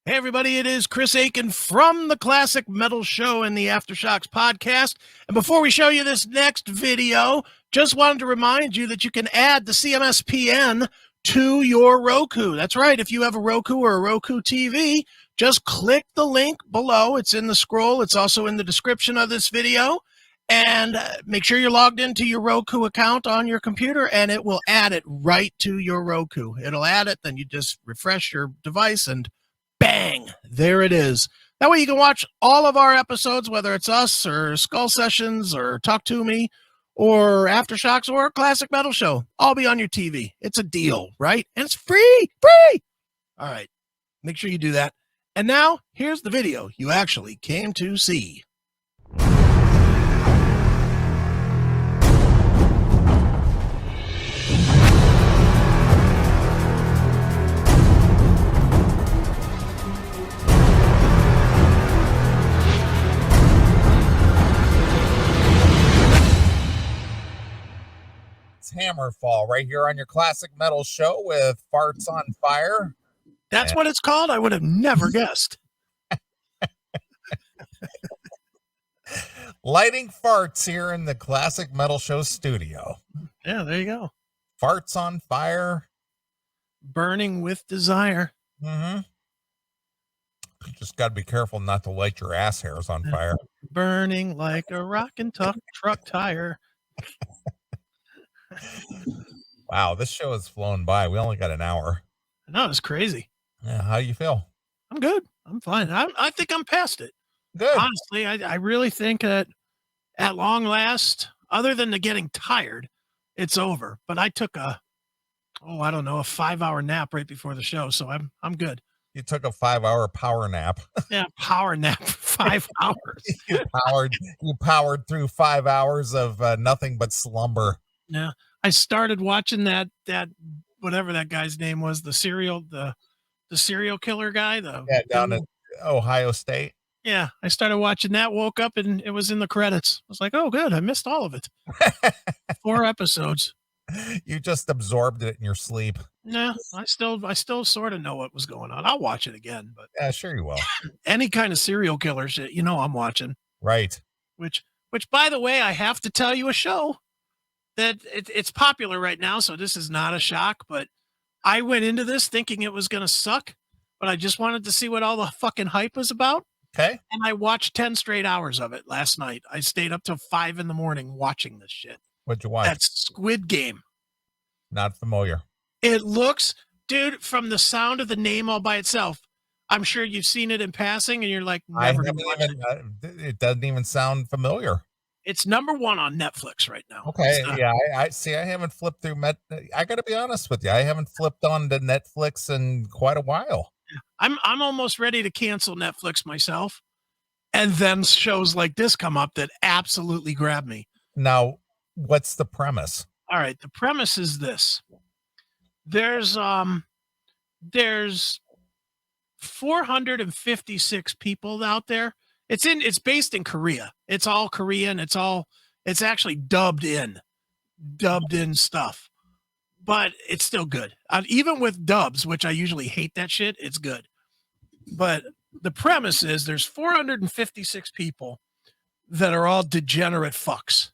Hey, everybody, it is Chris Aiken from the Classic Metal Show and the Aftershocks podcast. And before we show you this next video, just wanted to remind you that you can add the CMSPN to your Roku. That's right. If you have a Roku or a Roku TV, just click the link below. It's in the scroll. It's also in the description of this video. And make sure you're logged into your Roku account on your computer, and it will add it right to your Roku. It'll add it, then you just refresh your device, and bang, there it is. That way you can watch all of our episodes, whether it's us or Skull Sessions or Talk to Me or Aftershocks or Classic Metal Show. All be on your TV. It's a deal, right? And it's free. All right, make sure you do that. And now, here's the video you actually came to see. Hammerfall right here on your Classic Metal Show with Farts on Fire. That's what it's called? I would have never guessed. Lighting farts here in the Classic Metal Show studio. Yeah, there you go. Farts on Fire. Burning with desire. Mm-hmm. You just got to be careful not to light your ass hairs on fire. Burning like a rockin' truck tire. Wow, this show has flown by. We only got an hour. No, it's crazy. Yeah, how you feel? I'm good. I'm fine. I think I'm past it. Good. Honestly, I really think that at long last, other than the getting tired, it's over. But I took a 5-hour nap right before the show, so I'm good. You took a 5-hour power nap. Yeah, power nap for 5 hours. You powered through 5 hours of nothing but slumber. Yeah, I started watching that whatever that guy's name was, the serial killer guy. Down at Ohio State. Yeah, I started watching that, woke up, and it was in the credits. I was like, oh, good, I missed all of it. 4 episodes. You just absorbed it in your sleep. No, I still sort of know what was going on. I'll watch it again, but yeah, sure you will. Any kind of serial killer shit, I'm watching. Right. Which, by the way, I have to tell you a show that it's popular right now, so this is not a shock, but I went into this thinking it was going to suck, but I just wanted to see what all the fucking hype was about. Okay. And I watched 10 straight hours of it last night. I stayed up till 5 a.m. watching this shit. What'd you watch? That's Squid Game. Not familiar. It looks, dude, from the sound of the name all by itself, I'm sure you've seen it in passing and you're like, never. It doesn't even sound familiar. It's number 1 on Netflix right now. Okay. Yeah. I see. I haven't flipped through I got to be honest with you. I haven't flipped on to Netflix in quite a while. I'm almost ready to cancel Netflix myself. And then shows like this come up that absolutely grab me. Now, what's the premise? All right. The premise is this. There's 456 people out there. It's based in Korea. It's all Korean. It's actually dubbed in stuff, but it's still good. Even with dubs, which I usually hate that shit, it's good. But the premise is there's 456 people that are all degenerate fucks.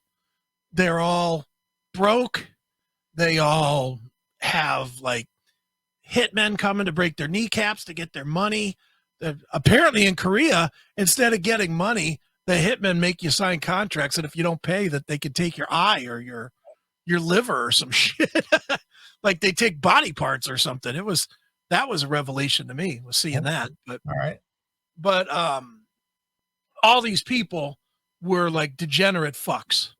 They're all broke. They all have like hitmen coming to break their kneecaps to get their money. Apparently in Korea, instead of getting money, the hitmen make you sign contracts that if you don't pay, that they can take your eye or your liver or some shit. Like they take body parts or something. That was a revelation to me, was seeing that. But all right. But all these people were like degenerate fucks.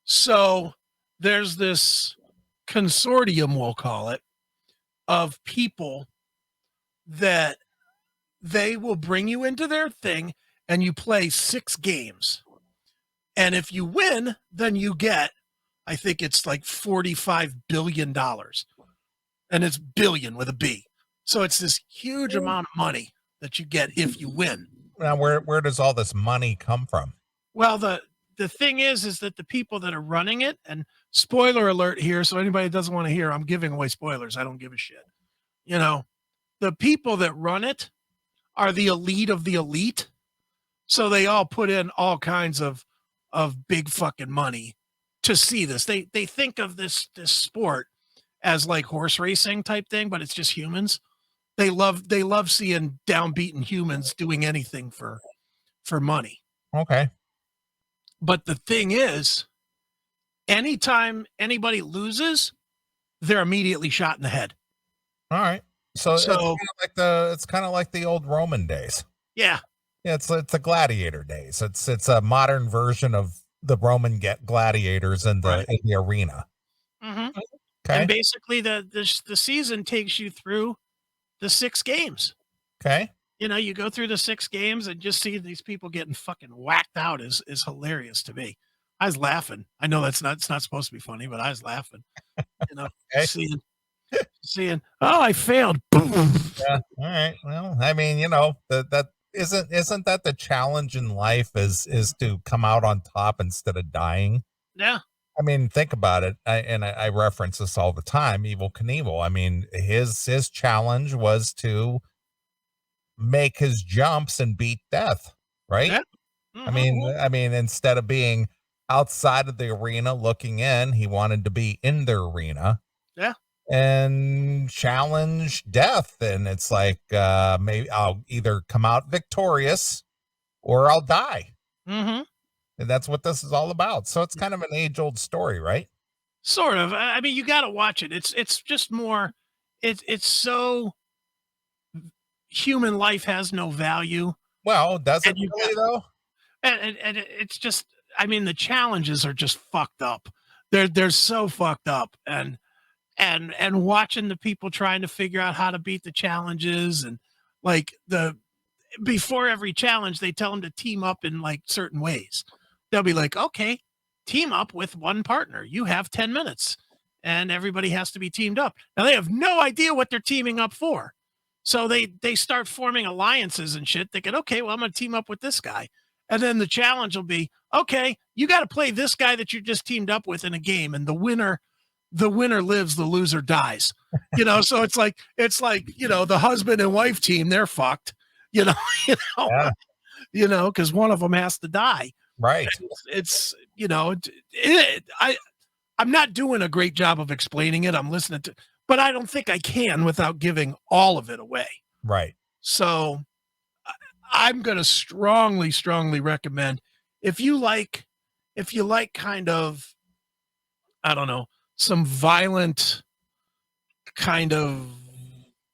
So there's this consortium, we'll call it, of people that they will bring you into their thing and you play 6 games. And if you win, then you get, I think it's like $45 billion. And it's billion with a B. So it's this huge amount of money that you get if you win. Now, where does all this money come from? Well, the thing is that the people that are running it, and spoiler alert here, so anybody that doesn't want to hear, I'm giving away spoilers. I don't give a shit. The people that run it are the elite of the elite. So they all put in all kinds of big fucking money to see this. They think of this sport as like horse racing type thing, but it's just humans. They love seeing downbeaten humans doing anything for money. Okay. But the thing is, anytime anybody loses, they're immediately shot in the head. All right. So it's kind of like the old Roman days. Yeah. Yeah, it's the gladiator days. It's a modern version of the Roman gladiators in the arena. Mm-hmm. Okay. And basically the season takes you through the 6 games. Okay. You know, you go through the 6 games and just see these people getting fucking whacked out is hilarious to me. I was laughing. I know it's not supposed to be funny, but I was laughing. You know, okay. seeing, oh, I failed. Yeah. All right. Well, I mean, you know, that isn't that the challenge in life is to come out on top instead of dying? Yeah. I mean, think about it. I reference this all the time. Evel Knievel. I mean, his challenge was to make his jumps and beat death, right? Yeah. Mm-hmm. I mean, instead of being outside of the arena looking in, he wanted to be in the arena. Yeah. And challenge death. And it's like, maybe I'll either come out victorious or I'll die. Mm-hmm. And that's what this is all about. So it's kind of an age-old story, right? Sort of. I mean, you got to watch it. It's just more, it's so human life has no value. Well, does it really though? And it's just, I mean, the challenges are just fucked up. They're so fucked up. And watching the people trying to figure out how to beat the challenges, and like before every challenge, they tell them to team up in like certain ways. They'll be like, okay, team up with one partner. You have 10 minutes and everybody has to be teamed up. Now they have no idea what they're teaming up for. So they start forming alliances and shit, thinking, okay, well, I'm going to team up with this guy. And then the challenge will be, okay, you got to play this guy that you just teamed up with in a game. And the winner lives, the loser dies. You know, so it's like, you know, the husband and wife team, they're fucked, you know, Yeah. You know, because one of them has to die. Right. It's you know, I'm not doing a great job of explaining it. I'm listening to, but I don't think I can without giving all of it away. Right. So I'm going to strongly recommend, if you like kind of, I don't know, some violent kind of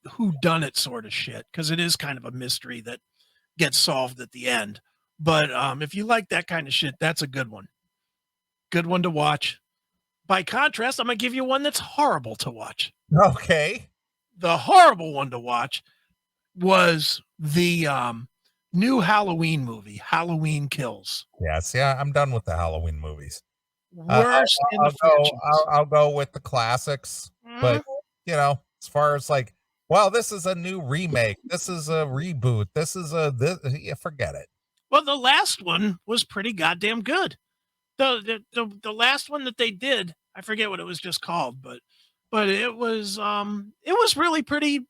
whodunit sort of shit, because it is kind of a mystery that gets solved at the end. But if you like that kind of shit, that's a good one. Good one to watch. By contrast, I'm going to give you one that's horrible to watch. Okay. The horrible one to watch was the new Halloween movie, Halloween Kills. Yes. Yeah. I'm done with the Halloween movies. Worst in the franchise. I'll go with the classics, but you know, as far as like, well, this is a new remake, this is a reboot, yeah, forget it. Well, the last one was pretty goddamn good. The last one that they did, I forget what it was just called, but it was really pretty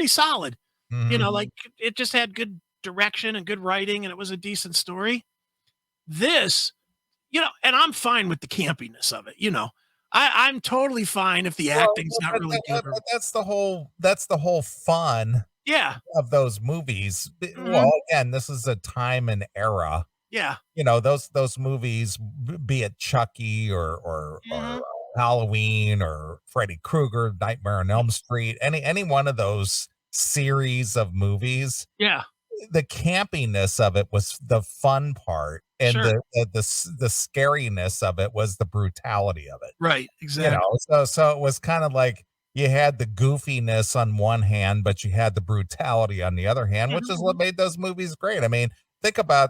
solid. Mm-hmm. You know, like it just had good direction and good writing, and it was a decent story. This, you know, and I'm fine with the campiness of it. You know, I'm totally fine if the acting's not really good. That's the whole fun. Yeah. Of those movies. Mm-hmm. Well, again, this is a time and era. Yeah. You know, those movies, be it Chucky or Halloween or Freddy Krueger, Nightmare on Elm Street, any one of those series of movies. Yeah. The campiness of it was the fun part, and sure. the scariness of it was the brutality of it. Right. Exactly. You know, so it was kind of like you had the goofiness on one hand, but you had the brutality on the other hand, which is what made those movies great. I mean, think about,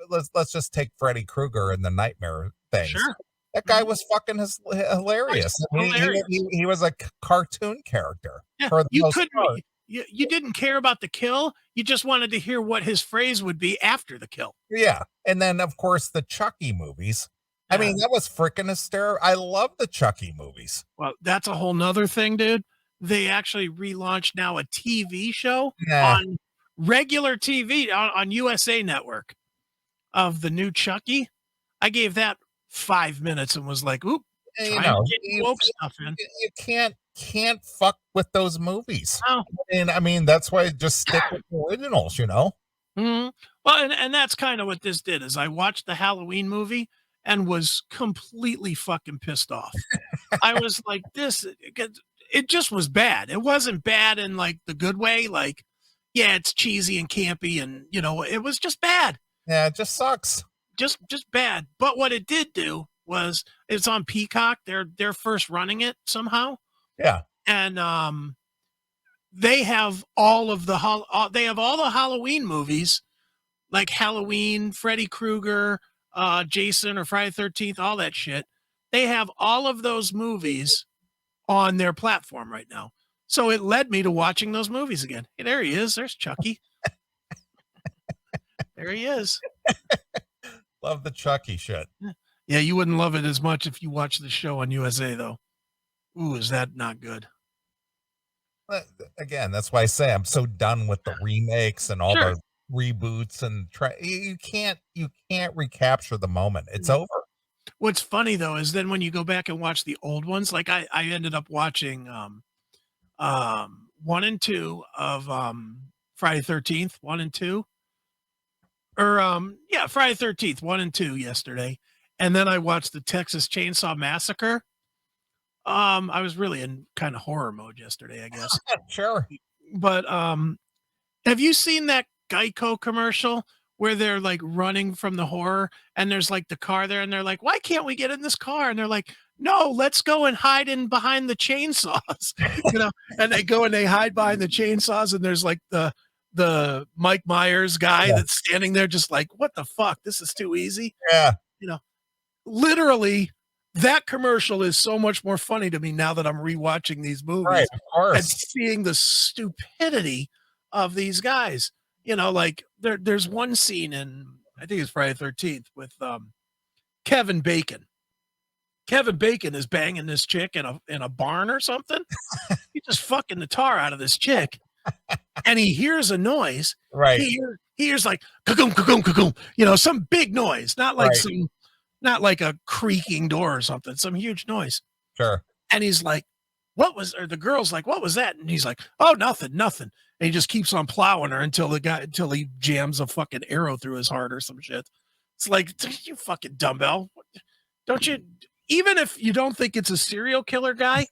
let's just take Freddy Krueger and the Nightmare things. Sure. That guy was fucking hilarious. I mean, he was a cartoon character. Yeah, for the most part. You didn't care about the kill. You just wanted to hear what his phrase would be after the kill. Yeah. And then, of course, the Chucky movies. I mean, that was freaking hysterical. I love the Chucky movies. Well, that's a whole nother thing, dude. They actually relaunched now a TV show on regular TV on USA Network of the new Chucky. I gave that 5 minutes and was like, "Oop, trying to get woke stuff in." You can't fuck with those movies. Oh. I mean, that's why just stick with the originals, you know? Mm-hmm. Well, and that's kind of what this did is I watched the Halloween movie and was completely fucking pissed off. I was like, it just was bad. It wasn't bad in like the good way. Like, yeah, it's cheesy and campy and, it was just bad. Yeah, it just sucks. Just bad. But what it did do was it's on Peacock. They're first running it somehow. Yeah. And they have all the Halloween movies, like Halloween, Freddy Krueger, Jason or Friday the 13th, all that shit. They have all of those movies on their platform right now. So it led me to watching those movies again. Hey, there he is. There's Chucky. There he is. Love the Chucky shit. Yeah, you wouldn't love it as much if you watched the show on USA, though. Ooh, is that not good? Again, that's why I say I'm so done with the remakes and all the reboots and you can't recapture the moment. It's over. What's funny though is then when you go back and watch the old ones, like I ended up watching 1 and 2 of Friday 13th, 1 and 2. Or Friday 13th, 1 and 2 yesterday. And then I watched the Texas Chainsaw Massacre. I was really in kind of horror mode yesterday, I guess. Sure. But have you seen that Geico commercial where they're like running from the horror and there's like the car there and they're like, why can't we get in this car? And they're like, no, let's go and hide in behind the chainsaws, and they go and they hide behind the chainsaws and there's like the Mike Myers guy that's standing there just like, what the fuck? This is too easy. Yeah. Literally that commercial is so much more funny to me now that I'm rewatching these movies, right, of course, and seeing the stupidity of these guys. Like there's one scene in, I think it's Friday the 13th with Kevin Bacon. Kevin Bacon is banging this chick in a barn or something. He's just fucking the tar out of this chick, and he hears a noise. Right. He hears like ka-goom, ka-goom, ka-goom, some big noise, not like not like a creaking door or something, some huge noise. Sure. And he's like, the girl's like, what was that? And he's like, oh, nothing. And he just keeps on plowing her until he jams a fucking arrow through his heart or some shit. It's like, you fucking dumbbell. Don't you, even if you don't think it's a serial killer guy,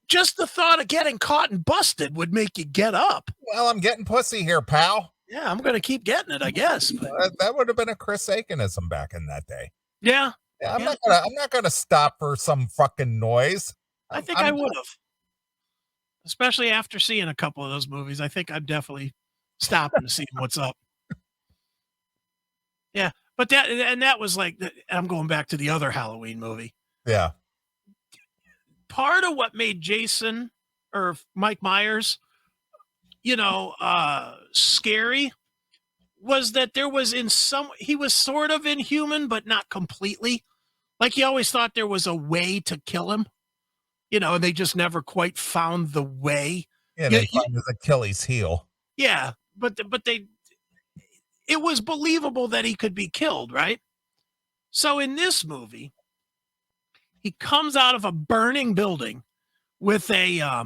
just the thought of getting caught and busted would make you get up. Well, I'm getting pussy here, pal. Yeah, I'm going to keep getting it, I guess. That would have been a Chris Aikinism back in that day. Yeah. I'm not gonna stop for some fucking noise. I think I would have, especially after seeing a couple of those movies. I think I'd definitely stop and see what's up. Yeah, but that was like, I'm going back to the other Halloween movie. Yeah. Part of what made Jason or Mike Myers, scary was that there was he was sort of inhuman, but not completely. Like you always thought there was a way to kill him, and they just never quite found the way. Yeah, they found his Achilles heel. Yeah, but it was believable that he could be killed, right? So in this movie, he comes out of a burning building with a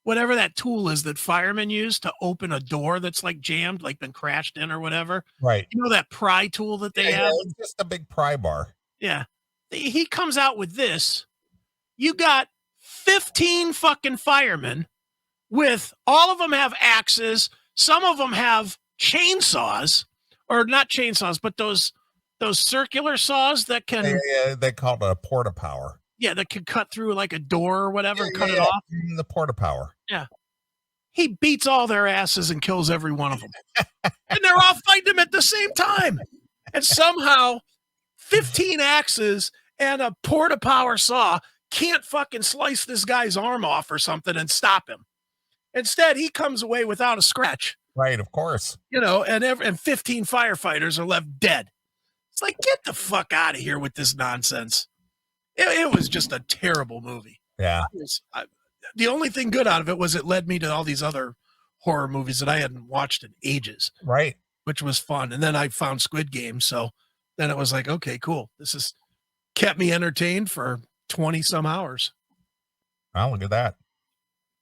whatever that tool is that firemen use to open a door that's like jammed, like been crashed in or whatever. Right. That pry tool that they have? It's just a big pry bar. Yeah. He comes out with this. You got 15 fucking firemen with, all of them have axes. Some of them have chainsaws, or not chainsaws, but those circular saws that can. Yeah, they call it a porta power. Yeah, that can cut through like a door or whatever and cut it off. The porta power. Yeah. He beats all their asses and kills every one of them. And they're all fighting him at the same time. And somehow 15 axes and a porta power saw can't fucking slice this guy's arm off or something and stop him. Instead, he comes away without a scratch. Right, of course. And 15 firefighters are left dead. It's like, get the fuck out of here with this nonsense. It was just a terrible movie. Yeah. The only thing good out of it was it led me to all these other horror movies that I hadn't watched in ages, Right. which was fun. And then I found Squid Game, so then it was like, okay, cool. This has kept me entertained for 20 some hours. Oh, look at that.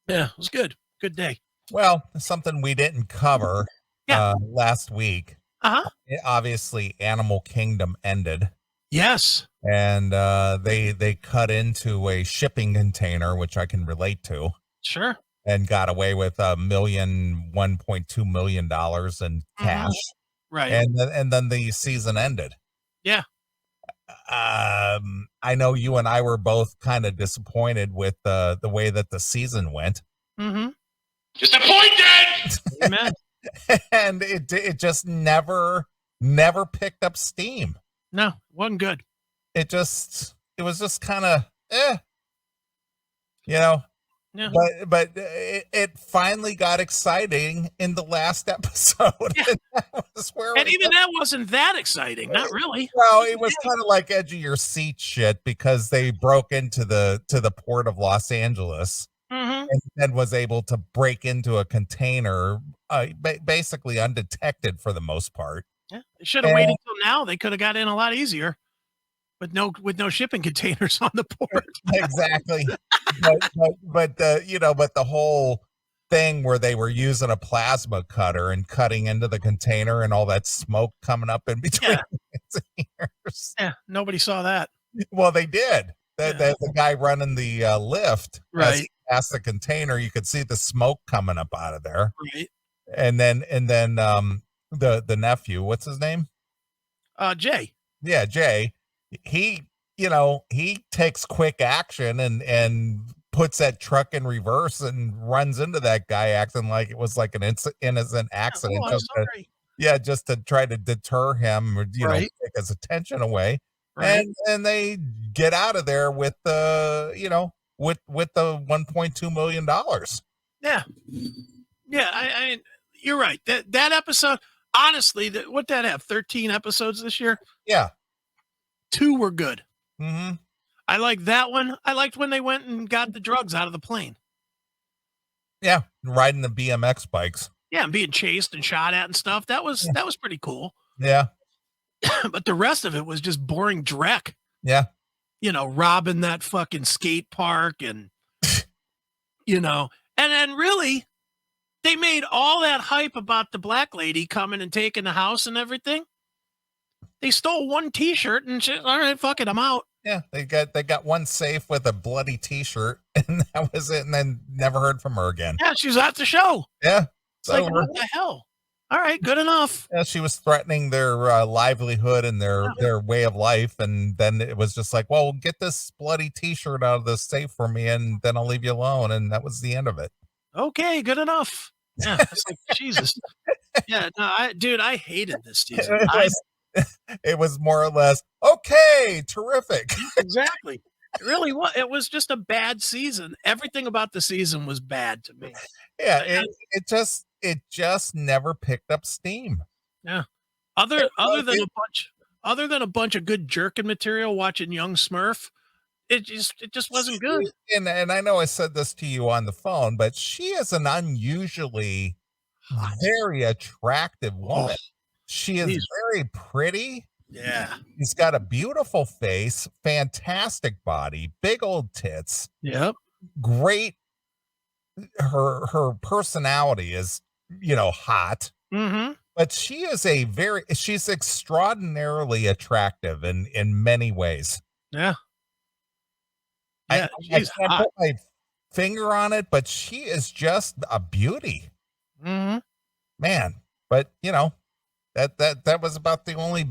Yeah, it was good. Good day. Well, something we didn't cover last week. Obviously, Animal Kingdom ended. Yes. And they cut into a shipping container, which I can relate to. Sure. And got away with $1.2 million in cash. Right. And then the season ended. Yeah. I know you and I were both kind of disappointed with the way that the season went. Disappointed. Amen. And it just never picked up steam. No, wasn't good. It was just kind of you know. Yeah. But it finally got exciting in the last episode. Yeah. And even that wasn't that exciting. Not really. Well, it was kind of like edge of your seat shit because they broke into the port of Los Angeles and then was able to break into a container basically undetected for the most part. Yeah. They should have waited till now. They could have got in a lot easier. With no shipping containers on the port. Exactly. but the whole thing where they were using a plasma cutter and cutting into the container and all that smoke coming up in between its ears. Yeah, nobody saw that. Well, they did. The guy running the lift, right, past the container, you could see the smoke coming up out of there. Right. And then the nephew, what's his name? Jay. Yeah, Jay. He takes quick action and puts that truck in reverse and runs into that guy acting like it was like an innocent accident. Just to try to deter him or, take his attention away. Right. And they get out of there with the $1.2 million. Yeah. Yeah. I you're right. That episode, honestly, what that have 13 episodes this year? Yeah. 2 were good. I like that one. I liked when they went and got the drugs out of the plane. Yeah, riding the BMX bikes. Yeah, and being chased and shot at and stuff. That was pretty cool. Yeah. But the rest of it was just boring dreck. Yeah. Robbing that fucking skate park and and then really they made all that hype about the black lady coming and taking the house and everything. They stole one T-shirt and shit. All right, fuck it, I'm out. Yeah, they got one safe with a bloody T-shirt, and that was it. And then never heard from her again. Yeah, she was at the show. Yeah, it's like what the hell? All right, good enough. Yeah, she was threatening their livelihood and their way of life, and then it was just like, well, get this bloody T-shirt out of the safe for me, and then I'll leave you alone. And that was the end of it. Okay, good enough. Yeah, it's like Jesus. Yeah, no, I hated this season. It was more or less okay, terrific. Exactly. It really was. It was just a bad season. Everything about the season was bad to me. Yeah, it just never picked up steam. Yeah. Other than a bunch of good jerkin material watching Young Smurf, it just wasn't good. And I know I said this to you on the phone, but she is an unusually very attractive woman. She is very pretty. Yeah. She's got a beautiful face, fantastic body, big old tits. Yep. Great. Her personality is, hot. But she's extraordinarily attractive in many ways. Yeah. I can't put my finger on it, but she is just a beauty. Man, but that was about the only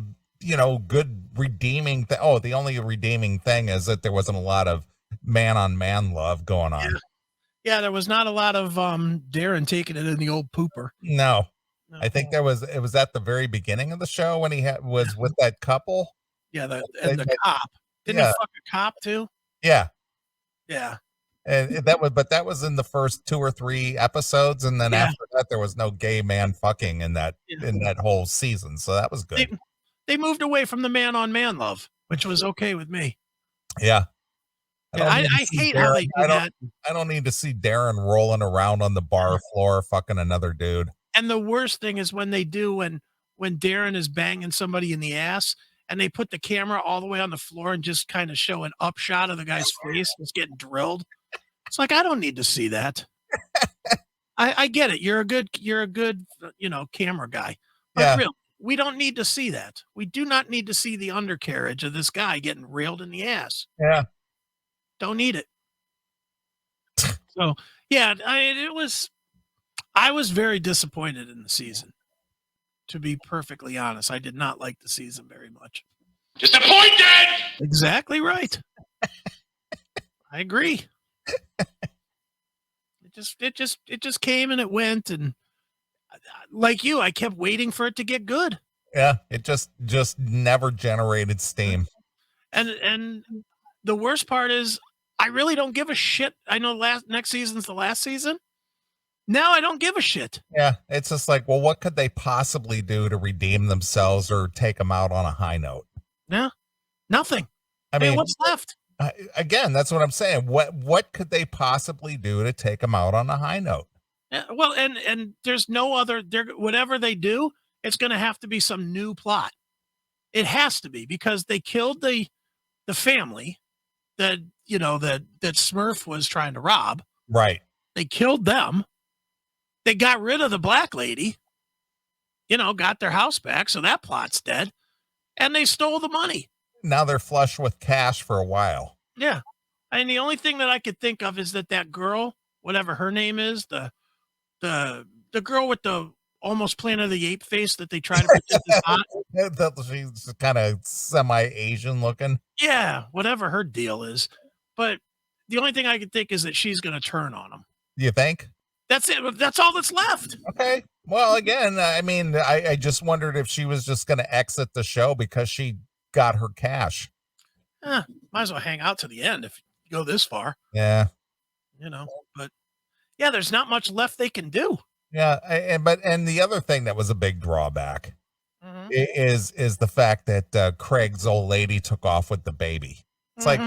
good redeeming thing. Oh, the only redeeming thing is that there wasn't a lot of man-on-man love going on. Yeah, there was not a lot of Darren taking it in the old pooper. No. I think it was at the very beginning of the show when he was with that couple. Yeah, the cop. Didn't he fuck a cop too? Yeah. Yeah. And that was in the first 2 or 3 episodes, and then after that there was no gay man fucking in that whole season. So that was good. They moved away from the man-on-man love, which was okay with me. Yeah. Yeah, I hate how they do that. I don't need to see Darren rolling around on the bar floor fucking another dude. And the worst thing is when they do when Darren is banging somebody in the ass and they put the camera all the way on the floor and just kind of show an upshot of the guy's face that's getting drilled. It's like, I don't need to see that. I get it. You're a good, camera guy. But really, we don't need to see that. We do not need to see the undercarriage of this guy getting railed in the ass. Yeah. Don't need it. So, yeah, I was very disappointed in the season. To be perfectly honest, I did not like the season very much. Disappointed! Exactly right. I agree. It just came and it went, and like you, I kept waiting for it to get good. Yeah, it just never generated steam. And the worst part is I really don't give a shit. I know next season's the last season. Now I don't give a shit. Yeah, it's just like, well, what could they possibly do to redeem themselves or take them out on a high note? Yeah, nothing. I mean, what's left? Again, that's what I'm saying. What could they possibly do to take them out on a high note? Yeah, well, and there's no other. Whatever they do, it's going to have to be some new plot. It has to be, because they killed the family that that Smurf was trying to rob. Right. They killed them. They got rid of the black lady. Got their house back, so that plot's dead. And they stole the money. Now they're flush with cash for a while. Yeah. And the only thing that I could think of is that girl, whatever her name is, the girl with the almost Planet of the Ape face that they try to pretend is hot. She's kind of semi-Asian looking. Yeah, whatever her deal is. But the only thing I could think is that she's going to turn on him. You think? That's it. That's all that's left. Okay. Well, again, I mean, I just wondered if she was just going to exit the show because she got her cash. Might as well hang out to the end if you go this far. Yeah. But yeah, there's not much left they can do. Yeah. And the other thing that was a big drawback is the fact that Craig's old lady took off with the baby. It's like,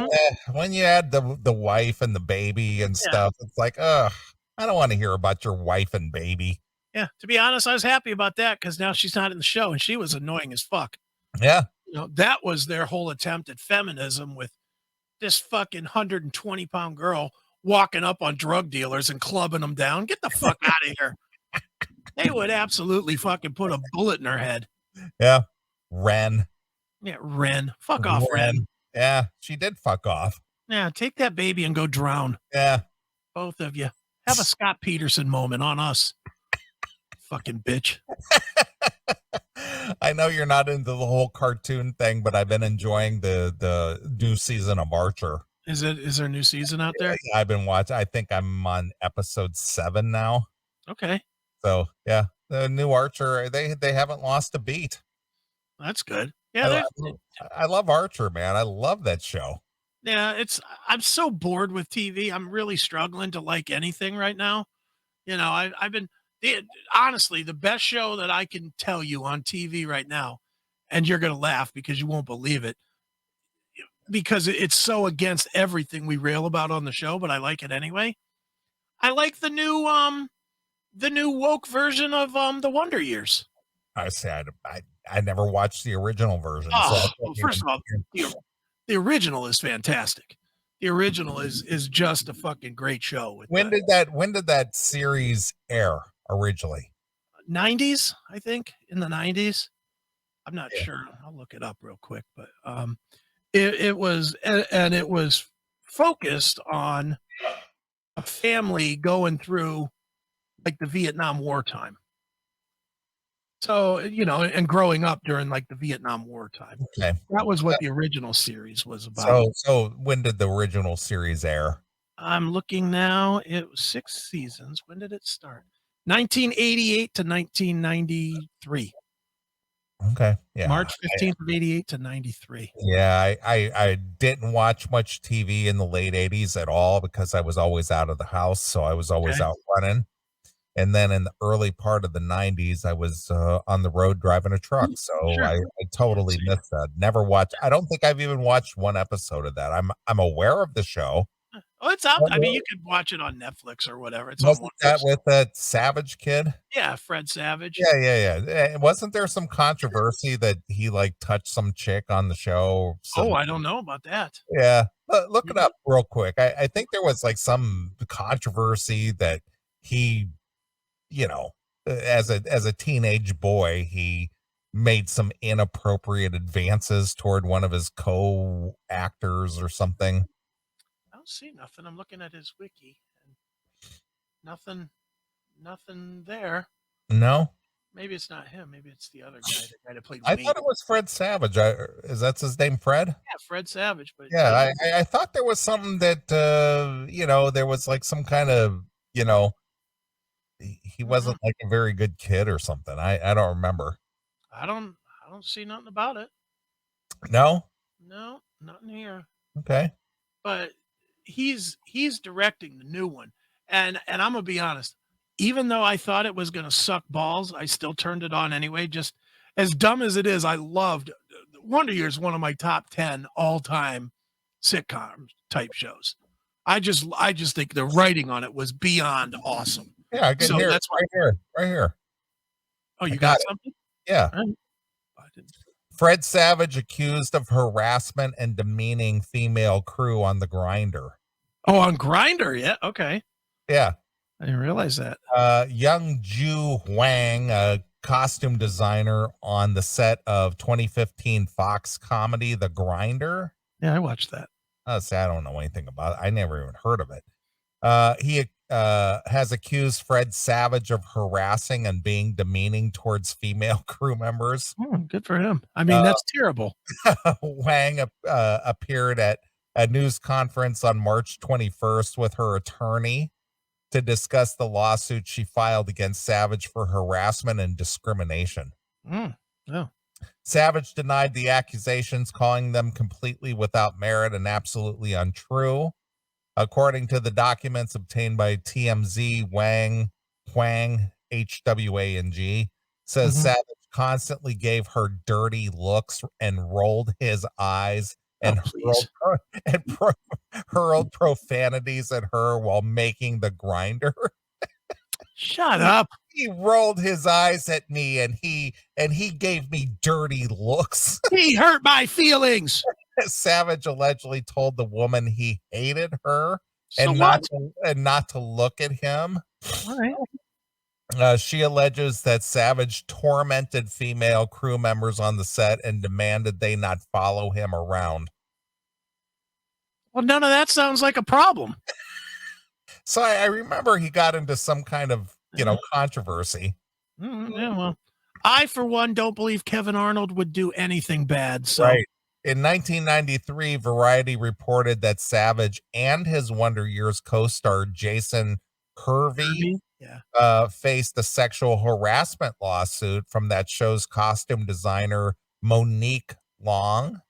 when you add the wife and the baby and stuff, it's like, I don't want to hear about your wife and baby. Yeah, to be honest, I was happy about that because now she's not in the show, and she was annoying as fuck. Yeah. That was their whole attempt at feminism, with this fucking 120-pound girl walking up on drug dealers and clubbing them down. Get the fuck out of here. They would absolutely fucking put a bullet in her head. Yeah. Ren. Yeah, Ren. Fuck off, Ren. Yeah, she did fuck off. Yeah, take that baby and go drown. Yeah. Both of you. Have a Scott Peterson moment on us. Fucking bitch. I know you're not into the whole cartoon thing, but I've been enjoying the new season of Archer. Is there a new season out there? Yeah, I've been watching. I think I'm on episode 7 now. Okay. So yeah, the new Archer, they haven't lost a beat. That's good. Yeah, I love Archer, man. I love that show. Yeah, I'm so bored with TV. I'm really struggling to like anything right now. I've been honestly, the best show that I can tell you on TV right now, and you're going to laugh because you won't believe it, because it's so against everything we rail about on the show, but I like it anyway. I like the new woke version of the Wonder Years. I say I never watched the original version. Oh, well, first of all, the original is fantastic. The original is just a fucking great show. When did that series air originally? 90s, I think, in the 90s. I'm not sure. I'll look it up real quick, but it was focused on a family going through like the Vietnam War time. So, and growing up during like the Vietnam War time. Okay. That was what the original series was about. So when did the original series air? I'm looking now. It was 6 seasons. When did it start? 1988 to 1993. Okay. Yeah. March 15th of 88 to 93. Yeah. I didn't watch much TV in the late 80s at all because I was always out of the house. So I was always out running. And then in the early part of the 90s, I was on the road driving a truck. So Sure. I totally missed that. Never watched. I don't think I've even watched one episode of that. I'm aware of the show. Oh, it's out. But I mean, you could watch it on Netflix or whatever. It's on wasn't one of that those. with that Savage kid? Yeah, Fred Savage. Yeah. Wasn't there some controversy that he like touched some chick on the show? Oh, I don't know about that. Yeah. Look it Mhm. up real quick. I think there was like some controversy that he, you know, as a teenage boy, he made some inappropriate advances toward one of his co-actors or something. I don't see nothing. I'm looking at his wiki and nothing there. No, Maybe it's not him. Maybe it's the other guy, the guy that played I Wayne. thought it was Fred Savage. Is that his name, Fred? Yeah, Fred Savage. But Yeah, I thought there was something that there was like some kind of, he wasn't like a very good kid or something. I don't remember. I don't see nothing about it. No? No, nothing here. Okay. But he's directing the new one, and I'm gonna be honest. Even though I thought it was gonna suck balls, I still turned it on anyway. Just as dumb as it is, I loved Wonder Years. One of my top 10 all time sitcom type shows. I just think the writing on it was beyond awesome. Yeah, I can So hear it that's why. right here. Oh, you I got got it. something? Yeah. All right. I didn't. Fred Savage accused of harassment and demeaning female crew on the Grinder. Oh, on Grinder, yeah. Okay, Yeah. I didn't realize that. Young Ju Wang, a costume designer on the set of 2015 Fox comedy The Grinder. Yeah, I watched that. See, I don't know anything about it. I never even heard of it. He has accused Fred Savage of harassing and being demeaning towards female crew members. Oh, good for him. I mean, that's terrible. Wang appeared at a news conference on March 21st with her attorney to discuss the lawsuit she filed against Savage for harassment and discrimination. No. Savage denied the accusations, calling them completely without merit and absolutely untrue. According to the documents obtained by TMZ, Hwang, HWANG, says Savage constantly gave her dirty looks and rolled his eyes and hurled profanities at her while making the Grinder. Shut up. He rolled his eyes at me and he gave me dirty looks. He hurt my feelings. Savage allegedly told the woman he hated her and not to look at him. All right. She alleges that Savage tormented female crew members on the set and demanded they not follow him around. Well, none of that sounds like a problem. So I remember he got into some kind of, controversy. Yeah, well, I, for one, don't believe Kevin Arnold would do anything bad. So. Right. In 1993, Variety reported that Savage and his Wonder Years co-star Jason Hervey faced a sexual harassment lawsuit from that show's costume designer Monique Long.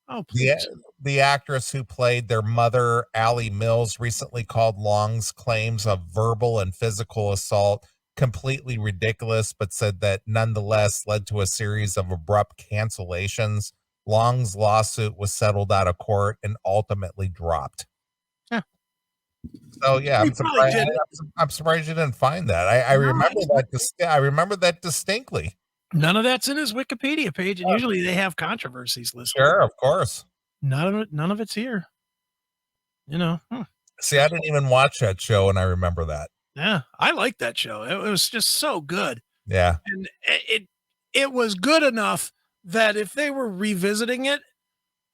Oh, please. The actress who played their mother, Allie Mills, recently called Long's claims of verbal and physical assault completely ridiculous, but said that nonetheless led to a series of abrupt cancellations. Long's lawsuit was settled out of court and ultimately dropped. Yeah. So yeah, I'm surprised you didn't find that. I remember that. I remember that distinctly. None of that's in his Wikipedia page, and usually they have controversies listed. Sure, of course. None of it's here. See, I didn't even watch that show, and I remember that. Yeah, I liked that show. It was just so good. Yeah, and it was good enough that if they were revisiting it,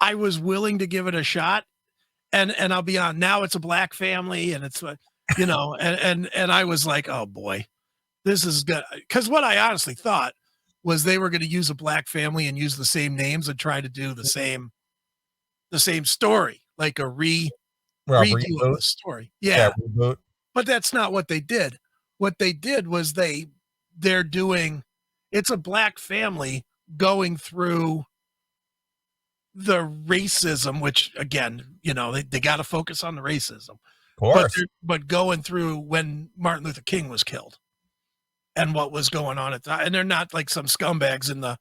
I was willing to give it a shot. And I'll be on now. It's a black family, and it's and I was like, oh boy, this is good. Because what I honestly thought was they were going to use a black family and use the same names and try to do the same story, like a redo of the story. Yeah, reboot. But that's not what they did. What they did was they're doing, it's a black family going through the racism, which again, they got to focus on the racism. Of course. But going through when Martin Luther King was killed. and what was going on at the time. And they're not like some scumbags in the,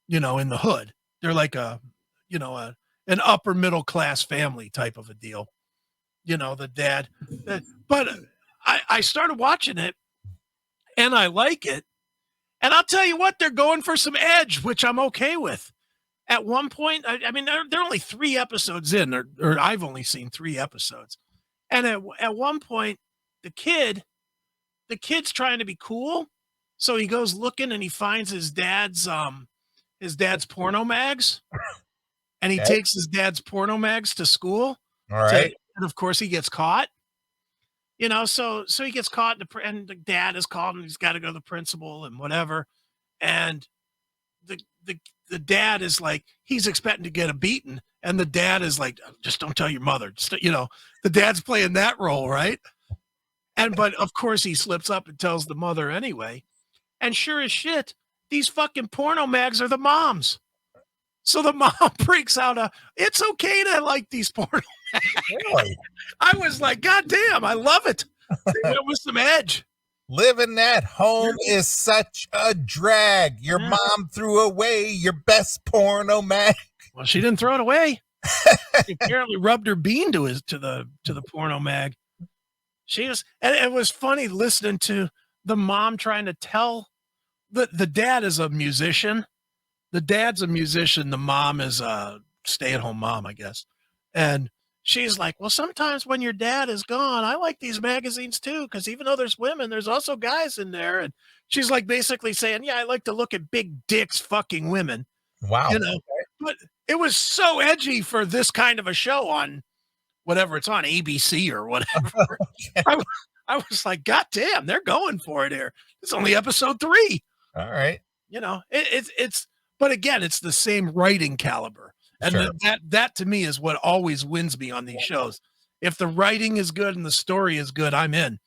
in the hood. They're like an upper middle class family type of a deal. The dad. But I started watching it and I like it. And I'll tell you what, they're going for some edge, which I'm okay with. At one point, I mean, they're only 3 episodes in, or I've only seen 3 episodes. And at one point, the kid's trying to be cool. So he goes looking and he finds his dad's porno mags. And he takes his dad's porno mags to school. All right. And of course he gets caught. So he gets caught and the dad is called and he's got to go to the principal and whatever. And the dad is like, he's expecting to get a beating. And the dad is like, just don't tell your mother. Just, the dad's playing that role, right? But of course he slips up and tells the mother anyway. And sure as shit, these fucking porno mags are the mom's. So the mom breaks out it's okay to like these porno mags. Really? I was like, God damn, I love it. They went with some edge. Living at home is such a drag. Your mom threw away your best porno mag. Well, she didn't throw it away. She apparently rubbed her bean to the porno mag. And it was funny listening to the mom trying to tell the dad is a musician. The dad's a musician. The mom is a stay-at-home mom, I guess. And she's like, well, sometimes when your dad is gone, I like these magazines too, because even though there's women, there's also guys in there. And she's like basically saying, yeah, I like to look at big dicks fucking women. Wow. But it was so edgy for this kind of a show on whatever it's on, ABC or whatever. Okay. I was like, God damn, they're going for it here. It's only episode 3. All right. It's but again, it's the same writing caliber. And sure. that to me is what always wins me on these shows. If the writing is good and the story is good, I'm in.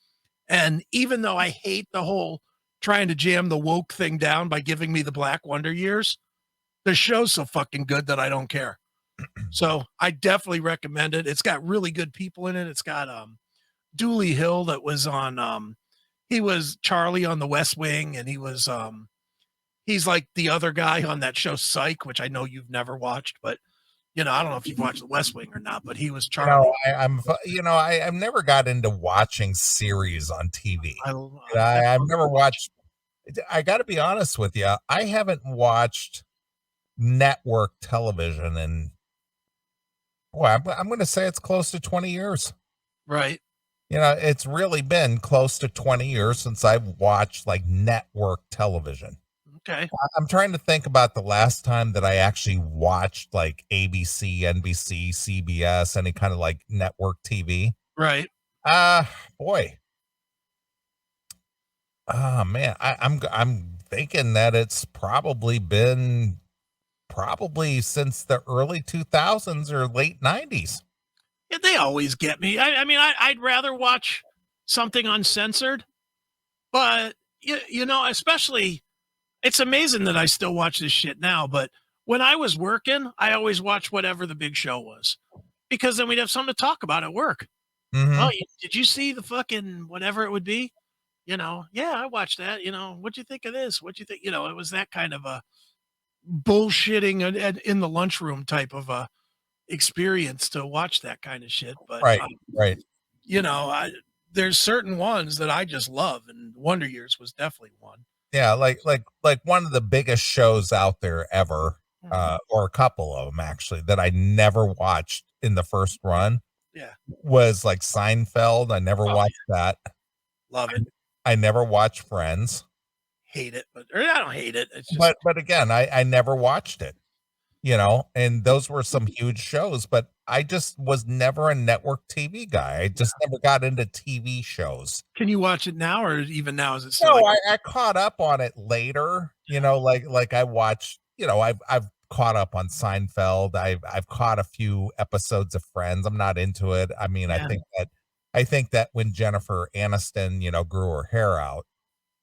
And even though I hate the whole trying to jam the woke thing down by giving me the Black Wonder years, the show's so fucking good that I don't care. So I definitely recommend it. It's got really good people in it. It's got Dooley Hill that was on he was Charlie on the West Wing, and he was he's like the other guy on that show Psych, which I know you've never watched, but I don't know if you've watched the West Wing or not, but he was Charlie. I've never got into watching series on TV. I've never watched. I got to be honest with you. I haven't watched network television in, I'm going to say it's close to 20 years. Right. It's really been close to 20 years since I've watched like network television. Okay. I'm trying to think about the last time that I actually watched like ABC, NBC, CBS, any kind of like network TV. Right. Boy. Oh man, I'm thinking that it's probably been since the early 2000s or late 90s. Yeah, they always get me. I mean, I'd rather watch something uncensored, but especially, it's amazing that I still watch this shit now. But when I was working, I always watched whatever the big show was, because then we'd have something to talk about at work. Mm-hmm. Oh, did you see the fucking whatever it would be? Yeah, I watched that. What'd you think of this? What'd you think? It was that kind of a bullshitting in the lunchroom type of a experience to watch that kind of shit. But right. There's certain ones that I just love, and Wonder Years was definitely one. Yeah, like one of the biggest shows out there ever, or a couple of them actually, that I never watched in the first run. Yeah, was like Seinfeld. I never watched that. Love it. I never watched Friends. Hate it, but I don't hate it. It's just, but again, I never watched it. And those were some huge shows, but I just was never a network TV guy. I just never got into TV shows. Can you watch it now, or even now is it still? No, I caught up on it later. Like I watched. I've caught up on Seinfeld. I've caught a few episodes of Friends. I'm not into it. I mean, Yeah. I think that when Jennifer Aniston, grew her hair out,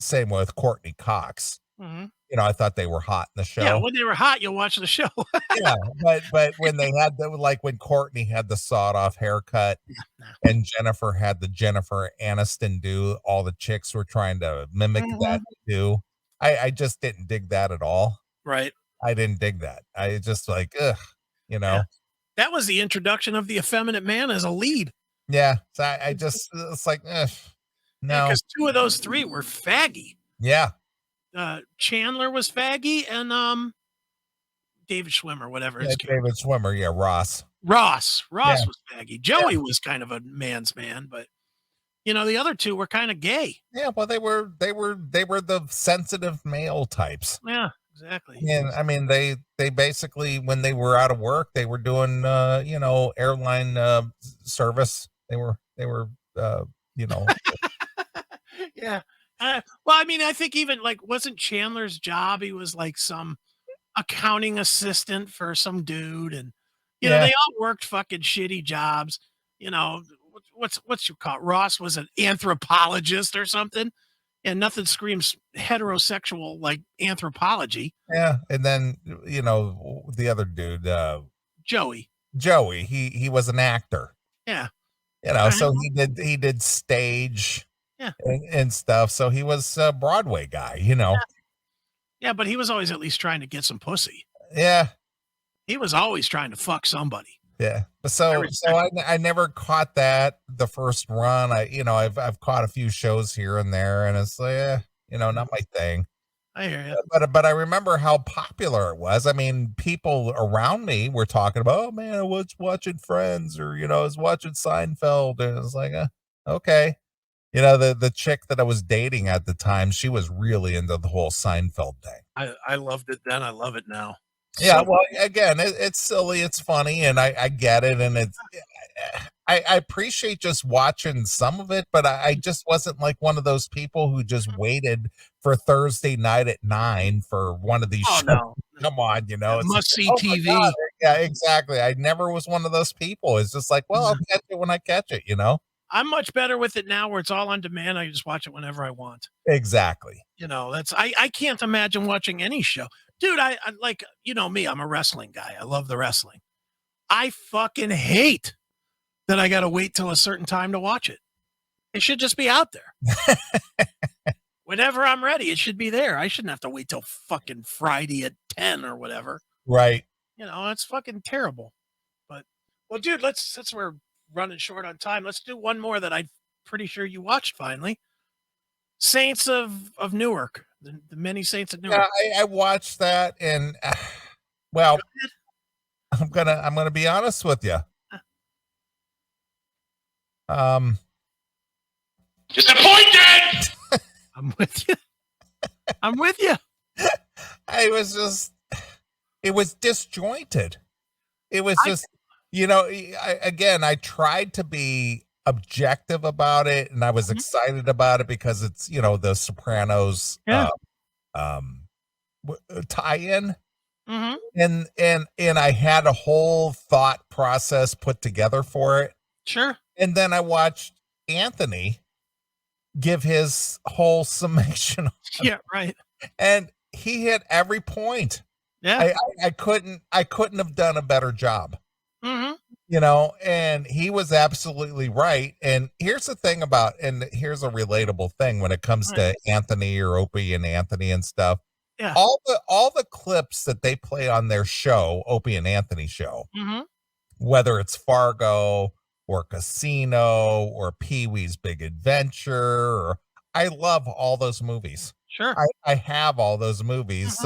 same with Courtney Cox. Mm-hmm. I thought they were hot in the Yeah, show. when they were hot, you'll watch the show. Yeah, but when they had like when Courtney had the sawed off haircut Nah. and Jennifer had the Jennifer Aniston do, all the chicks were trying to mimic that Mhm. do. I just didn't dig that at all. Right. I didn't dig that. I just like, ugh, you Yeah. know. That was the introduction of the effeminate man as a lead. Yeah. So I just it's like, ugh, Yeah, no. because 2 of those 3 were faggy. Yeah. Chandler was faggy and, David Schwimmer, whatever Yeah, his character. David Swimmer, yeah, Ross. Ross Yeah. was faggy. Joey was kind of a man's man, but, the other 2 were kinda gay. Yeah, well, they were the sensitive male types. Yeah, exactly. And I mean, they basically when they were out of work, they were doing airline service. They were you know, Yeah. Well, I mean, I think even, like, wasn't Chandler's job he was, like, some accounting assistant for some dude, and, yeah, they all worked fucking shitty jobs. What's you call it? Ross was an anthropologist or something, and nothing screams heterosexual like anthropology. yeah. And then the other dude, Joey. Joey, he was an actor. Yeah. So Well, he did stage yeah. and stuff. So he was a Broadway guy. Yeah, but he was always at least trying to get some pussy. Yeah. He was always trying to fuck somebody. Yeah. But I so respect I never caught that the first run. I've caught a few shows here and there, and it's like, not my thing. I hear you. But I remember how popular it was. I mean, people around me were talking about, oh man, I was watching Friends, or I was watching Seinfeld, and it's like, okay. The chick that I was dating at the time, she was really into the whole Seinfeld thing. I loved it then. I love it now. Yeah, So well, again, it's silly, it's funny, and I get it, and I appreciate just watching some of it, but I just wasn't like one of those people who just waited for Thursday night at 9 for one of these oh shows. no. Come on, it's Must like, see oh my TV. God. Yeah, exactly. I never was one of those people. It's just like, well, I'll catch it when I catch it. I'm much better with it now where it's all on demand. I just watch it whenever I want. Exactly. That's I can't imagine watching any show. Dude, I like, me, I'm a wrestling guy. I love the wrestling. I fucking hate that I got to wait till a certain time to watch it. It should just be out there. Whenever I'm ready, it should be there. I shouldn't have to wait till fucking Friday at 10 or whatever. Right. It's fucking terrible. But, well, dude, since we're running short on time, let's do one more that I'm pretty sure you watched finally. Saints of Newark, the Many Saints of Newark. Yeah, I watched that, and well, I'm gonna be honest with you. Disappointed. I'm with you. I'm with you. It was disjointed. It was just, I tried to be objective about it, and I was excited about it because it's, the Sopranos tie-in. Mm-hmm. And I had a whole thought process put together for it. Sure. And then I watched Anthony give his whole summation. Yeah, right. And he hit every point. Yeah. I couldn't have done a better job. Mm-hmm. And he was absolutely right. And here's the thing and here's a relatable thing when it comes to Anthony or Opie and Anthony and stuff. Yeah. All the clips that they play on their show, Opie and Anthony show, whether it's Fargo or Casino or Pee-wee's Big Adventure, I love all those movies. Sure. I have all those movies.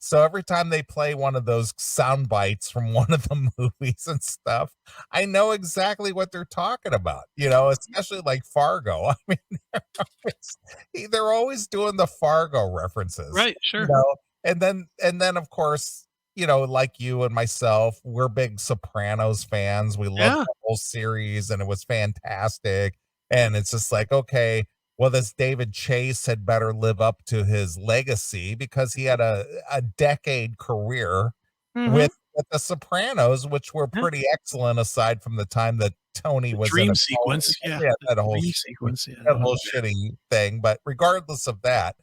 So every time they play one of those sound bites from one of the movies and stuff, I know exactly what they're talking about, especially like Fargo. I mean, they're always doing the Fargo references. Right, sure. And then of course, like you and myself, we're big Sopranos fans. We love the whole series, and it was fantastic. And it's just like, okay, well, this David Chase had better live up to his legacy because he had a decade career with the Sopranos, which were pretty excellent aside from the time that Tony was dream in sequence. that whole sequence. Yeah. that whole shitty thing. But regardless of that,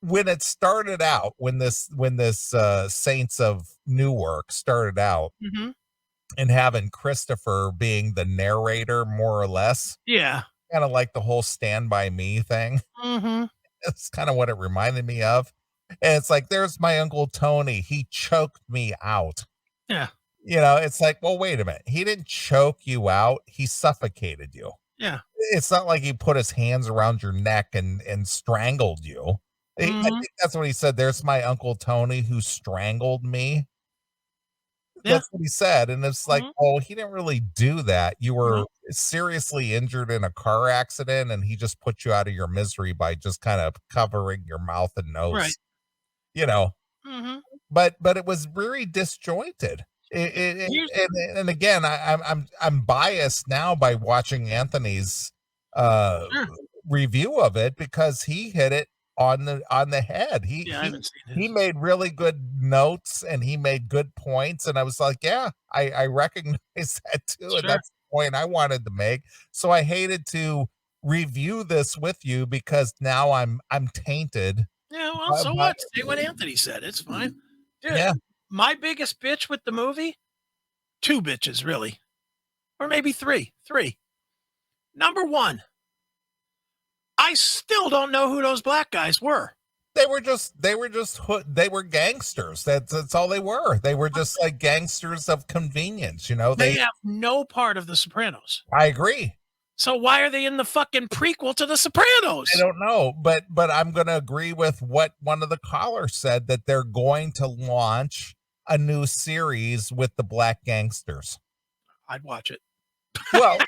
when it started out, when this Saints of Newark started out, Mm-hmm. and having Christopher being the narrator, more or less, Yeah. kind of like the whole Stand By Me thing. Mm-hmm. That's kind of what it reminded me of. And it's like, there's my Uncle Tony. He choked me out. Yeah. It's like, well, wait a minute. He didn't choke you out. He suffocated you. Yeah. It's not like he put his hands around your neck and strangled you. I Mm-hmm. think that's what he said. There's my Uncle Tony who strangled me. Yeah. That's what he said. And it's like, Mhm. well, he didn't really do that. You were No. seriously injured in a car accident, and he just put you out of your misery by just kind of covering your mouth and nose. Right. You know, Mm-hmm. but it was very disjointed. And again, I'm biased now by watching Anthony's Sure. review of it, because he hit it on the head. Yeah, I haven't seen He his. made really good notes, and he made good points, and I was like, yeah, I recognize that too. And Sure. that's the point I wanted to make. So I hated to review this with you, because now I'm tainted. Yeah, well, so But what? Say what Anthony said. It's fine. Dude, yeah, my biggest bitch with the movie, two bitches, really. Or maybe three. Three. Number one, I still don't know who those black guys were. they were just they were gangsters. That's all they were. They were just like gangsters of convenience, They have no part of The Sopranos. I agree. So why are they in the fucking prequel to The Sopranos? I don't know, but I'm going to agree with what one of the callers said, that they're going to launch a new series with the black gangsters. I'd watch it. Well,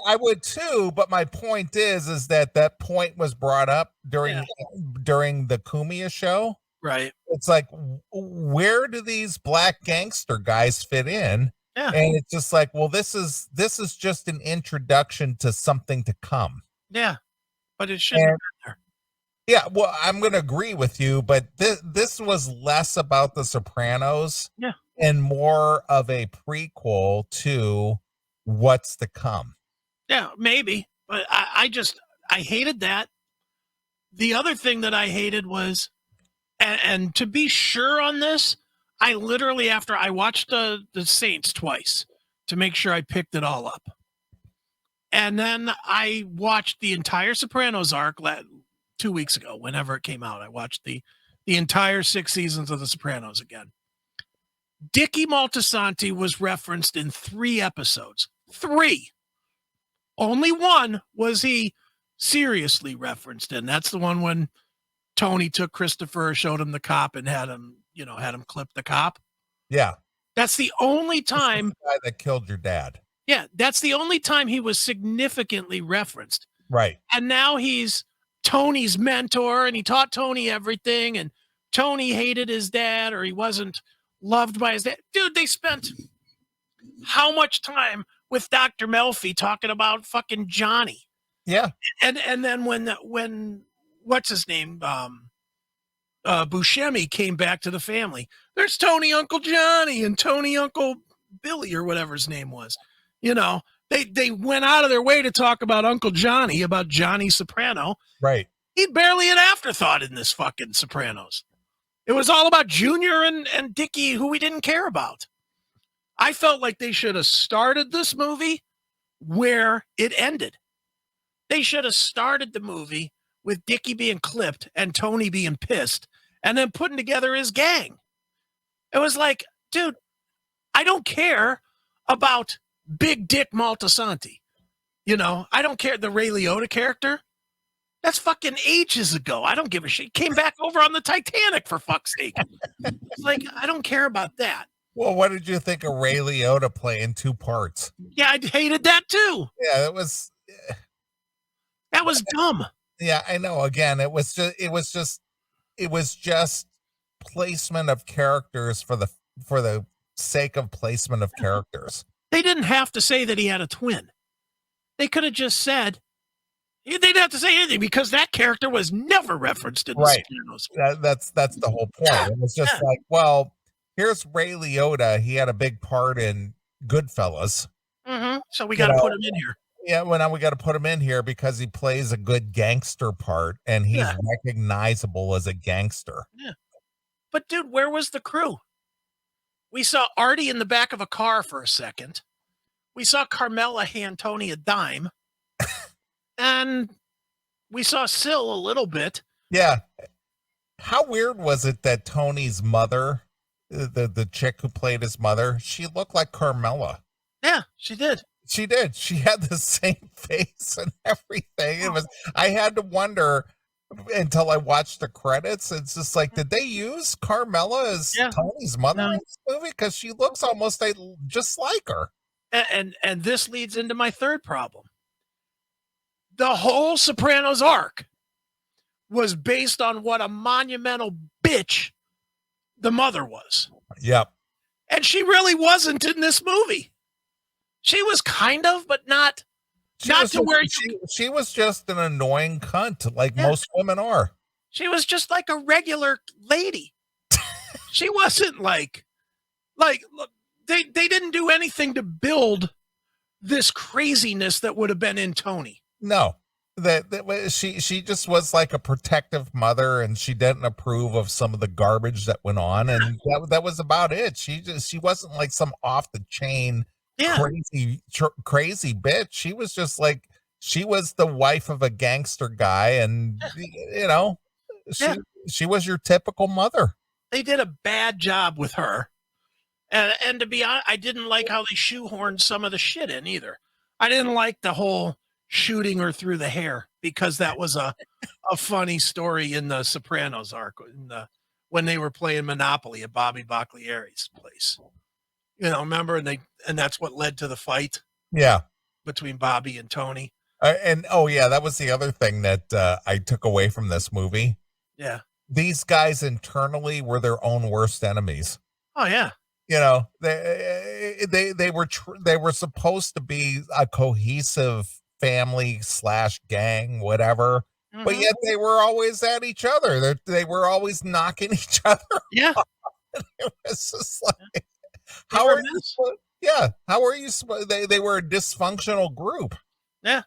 I would too, but my point is that point was brought up during the Kumia show. Right. It's like, where do these black gangster guys fit in? Yeah. And it's just like, well, this is just an introduction to something to come. Yeah. But it shouldn't have been there. Yeah, well, I'm going to agree with you, but this was less about The Sopranos, and more of a prequel to what's to come. Yeah, maybe. But I hated that. The other thing that I hated was, and to be sure on this, I literally, after I watched the Saints twice to make sure I picked it all up. And then I watched the entire Sopranos arc 2 weeks ago, whenever it came out. I watched the entire 6 seasons of The Sopranos again. Dickie Moltisanti was referenced in 3 episodes. 3. Only one was he seriously referenced in. That's the one when Tony took Christopher, showed him the cop, and had him clip the cop. Yeah. That's the only time. The guy that killed your dad. Yeah, that's the only time he was significantly referenced. Right. And now he's Tony's mentor, and he taught Tony everything, and Tony hated his dad, or he wasn't loved by his dad. Dude, they spent how much time with Dr. Melfi talking about fucking Johnny? Yeah. And then when what's his name? Buscemi came back to the family. There's Tony Uncle Johnny and Tony Uncle Billy, or whatever his name was. They went out of their way to talk about Uncle Johnny, about Johnny Soprano. Right. He's barely an afterthought in this fucking Sopranos. It was all about Junior and Dickie, who we didn't care about. I felt like they should have started this movie where it ended. They should have started the movie with Dickie being clipped and Tony being pissed, and then putting together his gang. It was like, dude, I don't care about Big Dick Moltisanti. I don't care. The Ray Liotta character, that's fucking ages ago. I don't give a shit. He came back over on the Titanic, for fuck's sake. It's like, I don't care about that. Well, what did you think of Ray Liotta playing 2 parts? Yeah, I hated that too. Yeah, that was dumb. Yeah, I know. Again, it was just placement of characters for the sake of placement of characters. They didn't have to say that he had a twin. They could have just said, they didn't have to say anything, because that character was never referenced in Right. The Sopranos. That's the whole point. It was just like, well, here's Ray Liotta. He had a big part in Goodfellas. Mm-hmm. So we got to put him in here. Yeah, well, now we got to put him in here because he plays a good gangster part, and he's Yeah. recognizable as a gangster. Yeah. But dude, where was the crew? We saw Artie in the back of a car for a second. We saw Carmela hand Tony a dime. And we saw Syl a little bit. Yeah. How weird was it that Tony's mother, the chick who played his mother, she looked like Carmela. Yeah, she did. She did. She had the same face and everything. I had to wonder until I watched the credits. It's just like, did they use Carmela as Tony's mother in this movie? Because she looks almost just like her. And this leads into my third problem. The whole Sopranos arc was based on what a monumental bitch the mother was. Yep. And she really wasn't in this movie. She was kind of, but not where she was just an annoying cunt, like most women are. She was just like a regular lady. She wasn't like they didn't do anything to build this craziness that would have been in Tony. No. She just was like a protective mother, and she didn't approve of some of the garbage that went on, and that was about it. She wasn't like some off the chain crazy bitch. She was just like, she was the wife of a gangster guy, and she was your typical mother. They did a bad job with her, and to be honest, I didn't like how they shoehorned some of the shit in either. I didn't like the whole shooting her through the hair, because that was a funny story in the Sopranos arc when they were playing Monopoly at Bobby Baclieri's place. Remember? And that's what led to the fight. Yeah. Between Bobby and Tony. That was the other thing that I took away from this movie. Yeah. These guys internally were their own worst enemies. Oh yeah. They were supposed to be a cohesive family / gang, whatever, but yet they were always at each other. They were always knocking each other. Yeah. It was just like, how are you? They were a dysfunctional group. Yeah.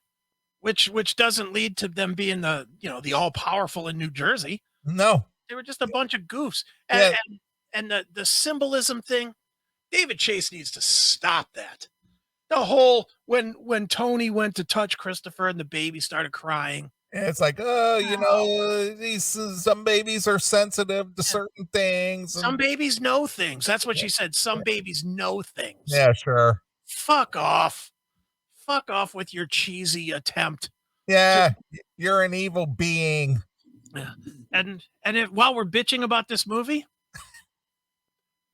Which doesn't lead to them being the all powerful in New Jersey. No. They were just a bunch of goofs. And the symbolism thing, David Chase needs to stop that. The whole when Tony went to touch Christopher and the baby started crying. And it's like, some babies are sensitive to certain things. Some babies know things. That's what she said. Some babies know things. Yeah, sure. Fuck off. Fuck off with your cheesy attempt. Yeah, you're an evil being. Yeah. And while we're bitching about this movie,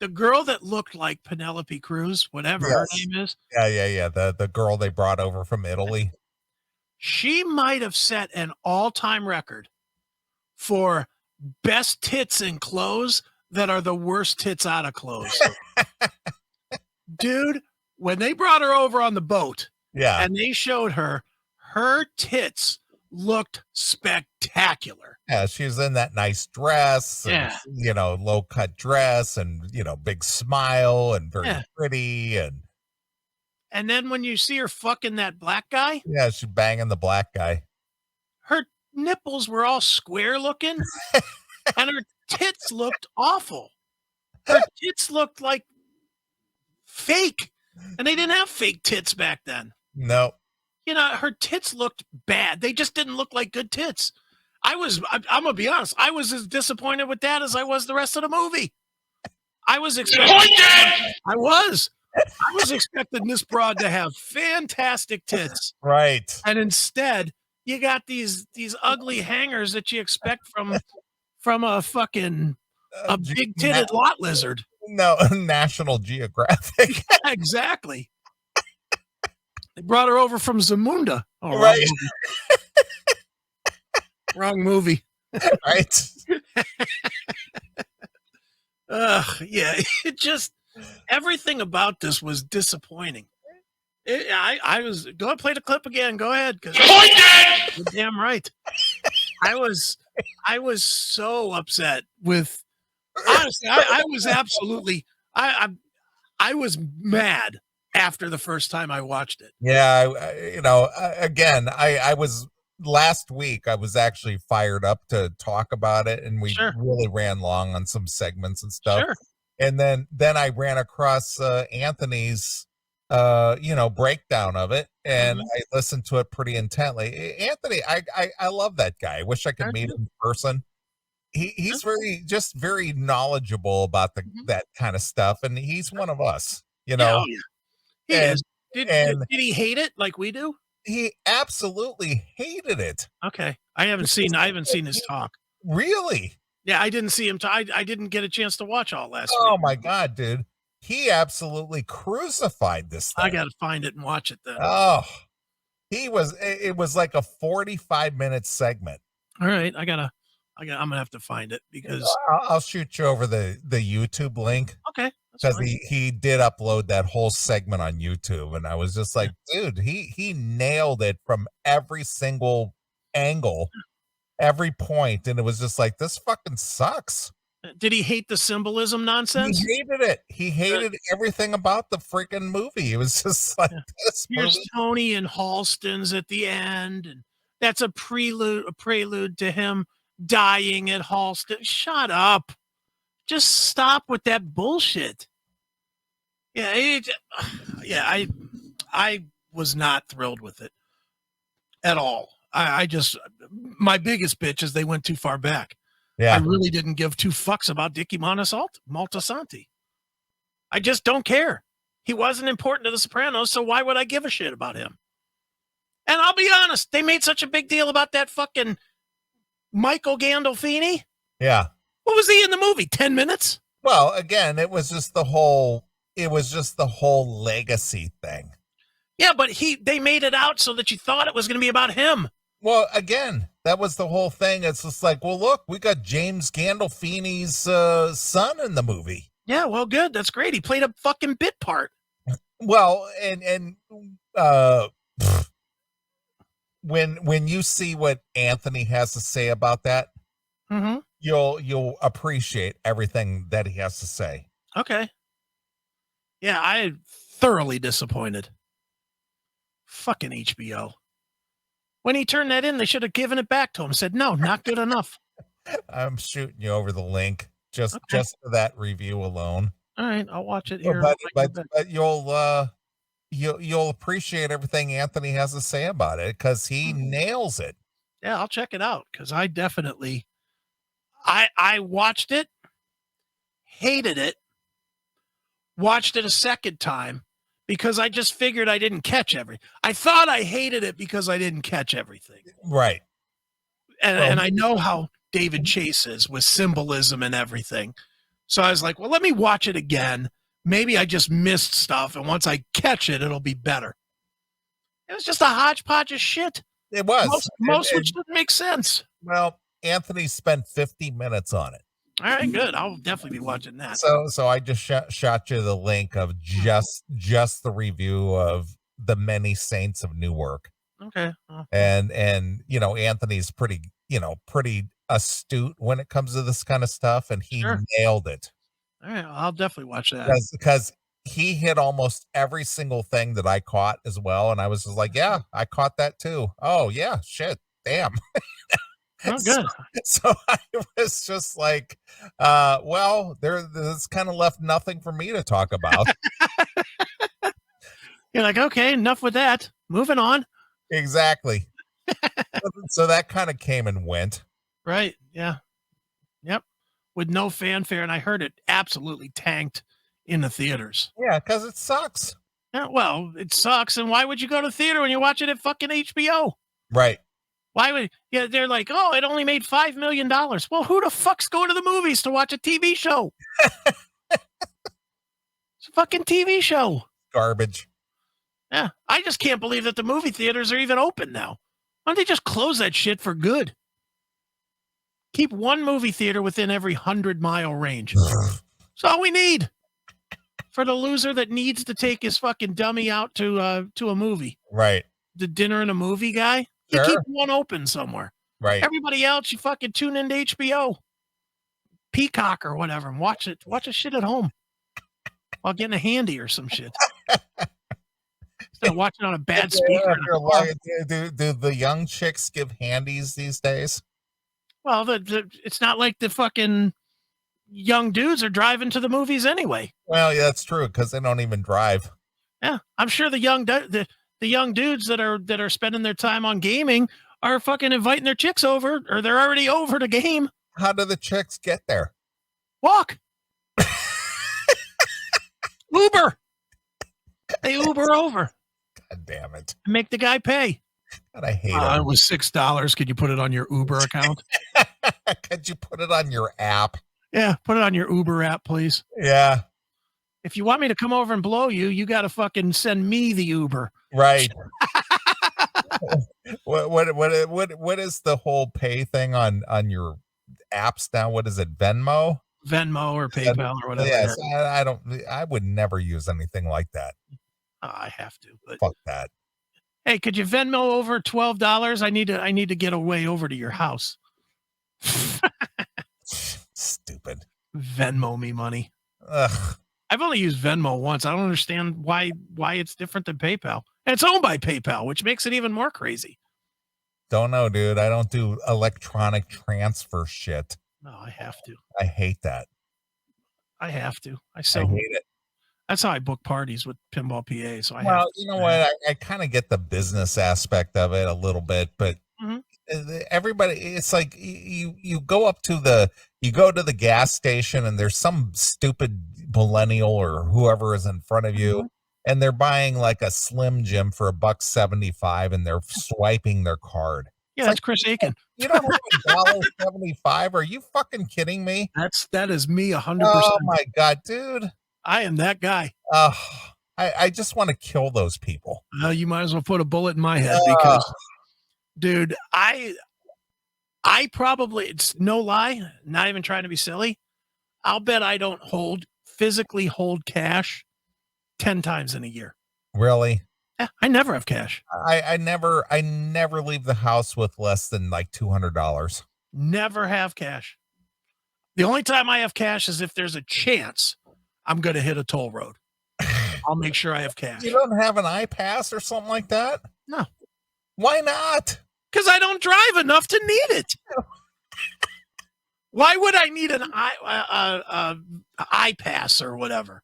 the girl that looked like Penelope Cruz, whatever her name is. Yeah. The girl they brought over from Italy. She might have set an all-time record for best tits in clothes that are the worst tits out of clothes. Dude, when they brought her over on the boat, and they showed her tits looked spectacular. Yeah, she was in that nice dress, and, low cut dress, and big smile, and very pretty, and then when you see her fucking that black guy, she's banging the black guy. Her nipples were all square looking, and her tits looked awful. Her tits looked like fake, and they didn't have fake tits back then. No. Her tits looked bad. They just didn't look like good tits. I'm gonna be honest. I was as disappointed with that as I was the rest of the movie. I was expecting this broad to have fantastic tits. Right. And instead, you got these ugly hangers that you expect from a fucking a big-titted lot lizard. No, National Geographic. Exactly. They brought her over from Zamunda. Oh, right. Wrong movie. Right. It just, everything about this was disappointing. I was going to play the clip again. Go ahead. You're damn right. I was so upset with, honestly, I was absolutely, I was mad after the first time I watched it. Yeah, again, I was last week. I was actually fired up to talk about it, and we Sure, really ran long on some segments and stuff. sure. And then I ran across Anthony's breakdown of it, and Mhm. I listened to it pretty intently. Anthony, I love that guy. I wish I could Sure meet do. him in person. Yeah. He's very knowledgeable about Mhm. that kind of stuff, and he's one of us, Yeah, oh, yeah. He is. and and Did he hate it like we do? he absolutely hated it. Okay. I haven't seen his talk. Really? Yeah, I didn't see him I didn't get a chance to watch all last week. Oh my god, dude. He absolutely crucified this I thing. gotta find it and watch it then. Oh, it was like a 45-minute segment. All right, I'm gonna have to find it because I'll shoot you over the YouTube link okay, that's because fine. he did upload that whole segment on YouTube, and I was just Yeah. like, dude, he nailed it from every single angle, every point, and it was just like, this fucking sucks. Did he hate the symbolism He nonsense? hated it. He Uh, hated everything about the freaking movie. It was just like, yeah. this Here's movie. Tony and Halston's at the end, and that's a prelude to him dying at Halston. Shut up. Just stop with that bullshit. Yeah, yeah, I was not thrilled with it at all. I just my biggest bitch is they went too far back. I Yeah. really didn't give two fucks about Dickie Moltisanti. I just don't care. He wasn't important to The Sopranos, so why would I give a shit about him? And I'll be honest, they made such a big deal about that fucking Michael Gandolfini. Yeah. What was he in the movie? 10 minutes? Well, again, it was just the whole legacy thing. Yeah, but they made it out so that you thought it was going to be about him. Well, again, that was the whole thing. It's just like, well, look, we got James Gandolfini's son in the movie. Yeah, well, good. That's great. He played a fucking bit part. Well, and uh when you see what Anthony has to say about that, Mm-hmm. you'll appreciate everything that he has to say. Okay. Yeah, I thoroughly disappointed. Fucking HBO. When he turned that in, they should have given it back to him. Said, no, not good enough. I'm shooting you over the link just Okay. for that review alone. All right, I'll watch it Well, here. but you'll appreciate everything Anthony has to say about it because he nails it. Yeah, I'll check it out because I definitely I watched it, hated it, watched it a second time because I just figured I didn't catch I thought I hated it because I didn't catch everything. Right. And, Well, and I know how David Chase is with symbolism and everything. So I was like, well, let me watch it again. Maybe I just missed stuff. And once I catch it, it'll be better. It was just a hodgepodge of shit. it was. Most which didn't make sense. Well, Anthony spent 50 minutes on it. All right, good. I'll definitely be watching that. So I just shot you the link of just the review of the Many Saints of Newark. Okay. And Anthony's pretty astute when it comes to this kind of stuff, and he Sure. nailed it. All right, I'll definitely watch that. Because he hit almost every single thing that I caught as well, and I was just like, yeah, I caught that too. Oh yeah, shit, damn. Oh, good. So I was just like, well, this kind of left nothing for me to talk about. You're like, okay, enough with that. Moving on. Exactly. So that kind of came and went. Right. Yeah. Yep. With no fanfare. And I heard it absolutely tanked in the theaters. Yeah, because it sucks. Yeah, well, it sucks. And why would you go to theater when you watch it at fucking HBO? Right. Why would they're like, oh, it only made $5 million. Well, who the fuck's going to the movies to watch a TV show? It's a fucking TV show. Garbage. Yeah. I just can't believe that the movie theaters are even open now. Why don't they just close that shit for good? Keep one movie theater within every 100-mile range. That's all we need for the loser that needs to take his fucking dummy out to a movie. Right. The dinner and a movie guy. You Sure. keep one open somewhere. Right. Everybody else, you fucking tune into HBO, Peacock or whatever, and watch a shit at home while getting a handy or some shit. Instead of watching on a bad Yeah, speaker. if you're like, do the young chicks give handies these days? Well, it's not like the fucking young dudes are driving to the movies anyway. Well, yeah, that's true because they don't even drive. Yeah, I'm sure the young dudes that are spending their time on gaming are fucking inviting their chicks over, or they're already over to game. How do the chicks get there? Walk. Uber. They Uber over. God damn it. Make the guy pay. God, I hate it. It was $6. Could you put it on your Uber account? Could you put it on your app? Yeah, put it on your Uber app, please. Yeah. If you want me to come over and blow you, you got to fucking send me the Uber. Right. What is the whole pay thing on your apps now? What is it? Venmo or PayPal or whatever. Yes, I would never use anything like that. I have to, but fuck that. Hey, could you Venmo over $12? I need to get away over to your house. Stupid. Venmo me money. Ugh. I've only used Venmo once. I don't understand why it's different than PayPal. And it's owned by PayPal, which makes it even more crazy. Don't know, dude. I don't do electronic transfer shit. No, I have to. I hate that. I have to. I hate it. That's how I book parties with Pinball PA. So you know what? I kind of get the business aspect of it a little bit, but everybody, it's like you go to the gas station and there's some stupid millennial or whoever is in front of you, and they're buying like a Slim Jim for $1.75 and they're swiping their card. Yeah, that's like, Chris Aiken. You don't have $1.75. Are you fucking kidding me? That is me 100%. Oh my God, dude. I am that guy. I just want to kill those people. Well, you might as well put a bullet in my head because, dude, I probably, it's no lie, not even trying to be silly. I'll bet I don't physically hold cash 10 times in a year. Really? Yeah, I never have cash. I never leave the house with less than like $200. Never have cash. The only time I have cash is if there's a chance I'm going to hit a toll road. I'll make sure I have cash. You don't have an iPass or something like that? No. Why not? Because I don't drive enough to need it. Why would I need an iPass or whatever?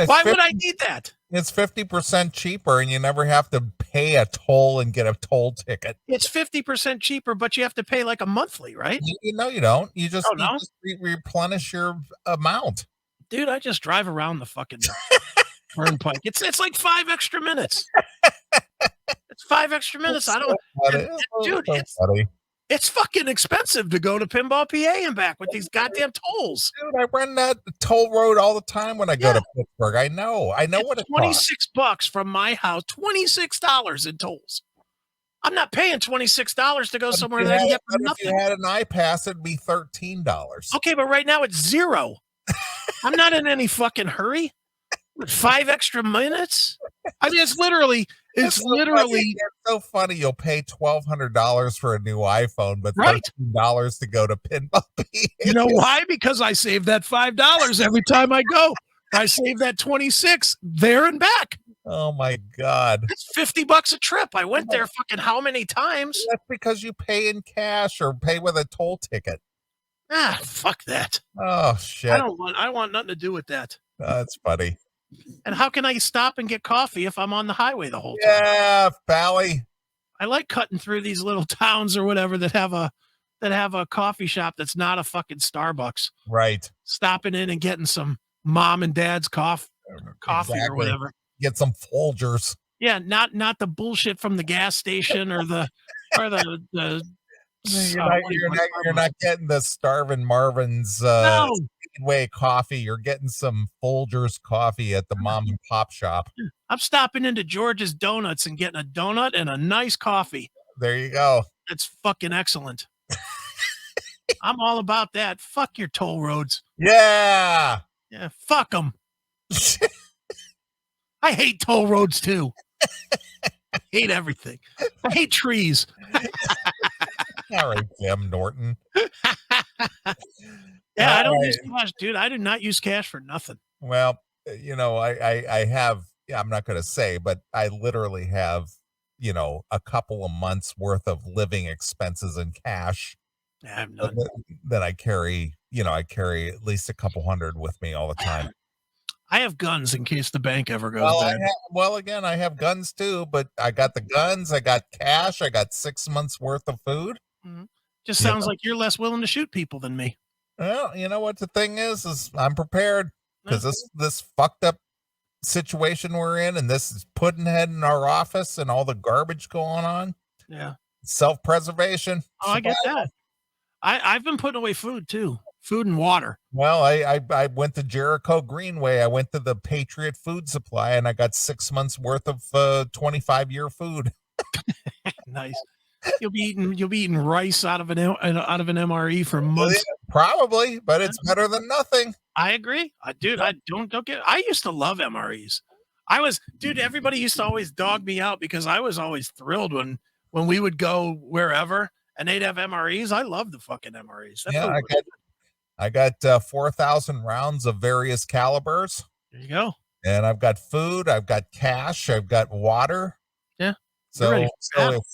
Why would I need that? It's 50% cheaper and you never have to pay a toll and get a toll ticket. It's 50% cheaper, but you have to pay like a monthly, right? You don't. You just, replenish your amount. Dude, I just drive around the fucking turnpike. It's like 5 extra minutes. It's 5 extra minutes. It's fucking expensive to go to Pinball PA and back with these goddamn tolls. Dude, I run that toll road all the time when I go to Pittsburgh. I know what it's $26 from my house. $26 in tolls. I'm not paying $26 to go somewhere that I can get for nothing. If you had an iPass, it'd be $13. Okay, but right now it's $0. I'm not in any fucking hurry. 5 extra minutes. I mean, it's literally so funny. You'll pay $1,200 for a new iPhone, but $13 to go to Pinball PA. You know why? Because I save that $5 every time I go. I save that $26 there and back. Oh my God. That's $50 a trip. I went there fucking how many times? That's because you pay in cash or pay with a toll ticket. Ah, fuck that. Oh shit. I want nothing to do with that. That's funny. And how can I stop and get coffee if I'm on the highway the whole time? Yeah, Pally. I like cutting through these little towns or whatever that have a coffee shop that's not a fucking Starbucks. Right. Stopping in and getting some mom and dad's coffee or whatever. Get some Folgers. Yeah, not the bullshit from the gas station or the You're not getting the Starvin' Marvin's Speedway coffee. You're getting some Folgers coffee at the mom and pop shop. I'm stopping into George's Donuts and getting a donut and a nice coffee. There you go. That's fucking excellent. I'm all about that. Fuck your toll roads. Yeah. Yeah, fuck them. I hate toll roads too. I hate everything. I hate trees. All right, Jim Norton. Yeah, I don't use cash, dude. I do not use cash for nothing. Well, I have, yeah, I'm not going to say, but I literally have, a couple of months worth of living expenses in cash. I have But none. then I carry at least a couple hundred with me all the time. I have guns in case the bank ever goes bad. Again, I have guns too, but I got the guns, I got cash, I got 6 months worth of food. Mhm. Just You sounds know? like you're less willing to shoot people than me. Well, you know what the thing is I'm prepared Yeah. because this fucked up situation we're in, and this is Puddinhead in our office and all the garbage going on. Yeah. Self-preservation. Oh, I get that. I've been putting away food too. Food and water. Well, I went to Jericho Greenway. I went to the Patriot Food Supply, and I got 6 months worth of 25-year food. Nice. You'll be eating rice out of an MRE for months. Probably, but it's better than nothing. I agree. Dude, I don't get I used to love MREs. Everybody used to always dog me out because I was always thrilled when we would go wherever and they'd have MREs. I love the fucking MREs. Yeah, I got 4,000 rounds of various calibers. There you go. And I've got food, I've got cash, I've got water. Yeah. So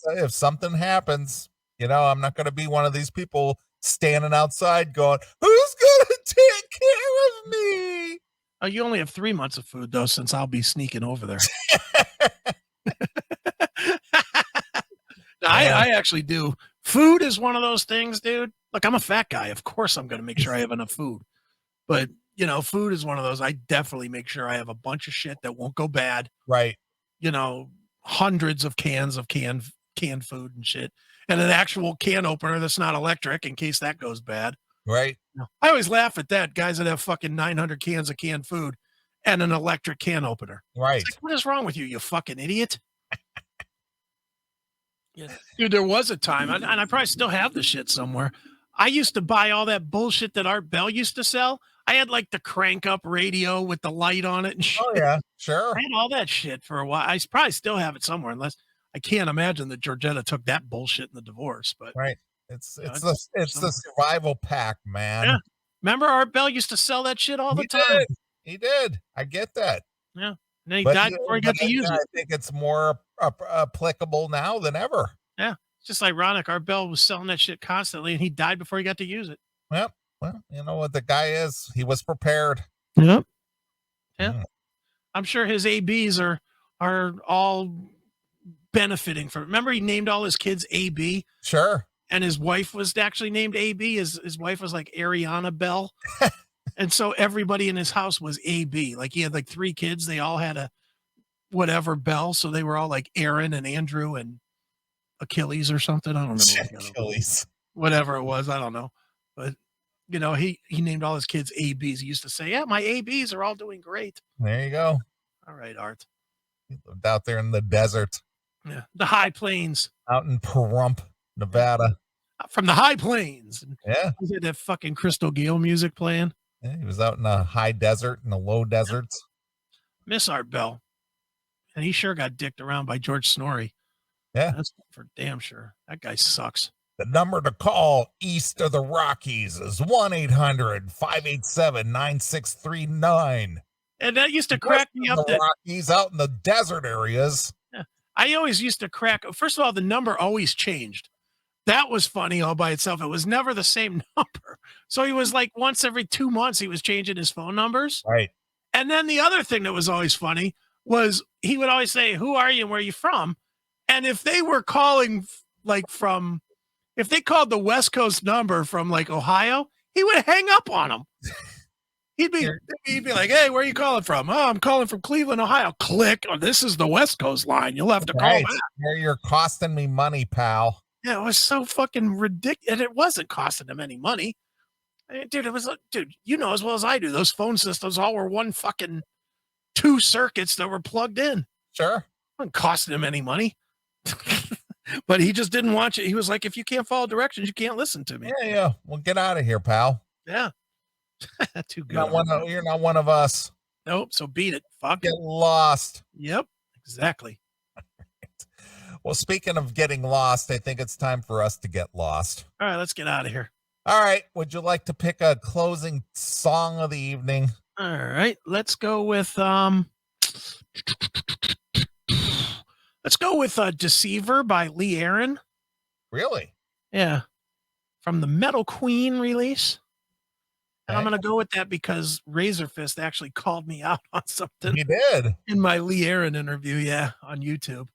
if something happens, I'm not going to be one of these people standing outside going, "Who's going to take care of me?" Oh, you only have 3 months of food though, since I'll be sneaking over there. I actually do. Food is one of those things, dude. Look, I'm a fat guy. Of course, I'm going to make sure I have enough food. But, food is one of those. I definitely make sure I have a bunch of shit that won't go bad. Right. Hundreds of cans of canned food and shit. And an actual can opener that's not electric in case that goes bad. Right. I always laugh at that. Guys that have fucking 900 cans of canned food and an electric can opener. Right. It's like, what is wrong with you, you fucking idiot? Yeah. Dude, there was a time, and I probably still have the shit somewhere. I used to buy all that bullshit that Art Bell used to sell. I had like the crank up radio with the light on it and shit. Oh yeah, sure. I had all that shit for a while. I probably still have it somewhere, unless I can't imagine that Georgetta took that bullshit in the divorce. But right, it's the survival pack, man. Yeah. Remember Art Bell used to sell that shit all the time. He did. I get that. Yeah. And then he died before he got to use it. I think it's more applicable now than ever. Yeah. It's just ironic. Art Bell was selling that shit constantly and he died before he got to use it. Well, you know what the guy is? He was prepared. Yep. Yeah. I'm sure his ABs are all benefiting from it. Remember he named all his kids AB? Sure. And his wife was actually named AB. His wife was like Ariana Bell. And so everybody in his house was AB. Like he had like 3 kids. They all had a whatever Bell. So they were all like Aaron and Andrew and Achilles or something. I don't know. Achilles. Whatever it was. I don't know. But he named all his kids ABs. He used to say, yeah, my ABs are all doing great. There you go. All right, Art. He lived out there in the desert. Yeah. The high plains. Out in Pahrump, Nevada. From the high plains. Yeah. He had that fucking Crystal Gale music playing. Yeah, he was out in the high desert and the low deserts. Miss Art Bell. And he sure got dicked around by George Snorri. Yeah. That's for damn sure. That guy sucks. The number to call east of the Rockies is 1-800-587-9639. And that used to crack me up. The Rockies out in the desert areas. Yeah. I always used to crack. First of all, the number always changed. That was funny all by itself. It was never the same number. So he was like once every 2 months, he was changing his phone numbers. Right. And then the other thing that was always funny was he would always say, who are you and where are you from? And if they were calling if they called the West Coast number from like Ohio, he would hang up on them. He'd be like, hey, where are you calling from? Oh, I'm calling from Cleveland, Ohio. Click. Oh, this is the West Coast line. You'll have to call back. You're costing me money, pal. Yeah, it was so fucking ridiculous. And it wasn't costing him any money. Dude, you know as well as I do, those phone systems all were one fucking 2 circuits that were plugged in. Sure. It wasn't costing him any money. But he just didn't watch it. He was like, if you can't follow directions, you can't listen to me. Yeah. Well, get out of here, pal. Yeah. Too good. You're not one of us. Nope. So beat it. Fuck. Get lost. Yep. Exactly. Well, speaking of getting lost, I think it's time for us to get lost. All right, let's get out of here. All right. Would you like to pick a closing song of the evening? All right. Let's go with Let's go with Deceiver by Lee Aaron. Really? Yeah. From the Metal Queen release. And I'm Okay. going to go with that because Razorfist actually called me out on something He did. in my Lee Aaron interview. Yeah. On YouTube.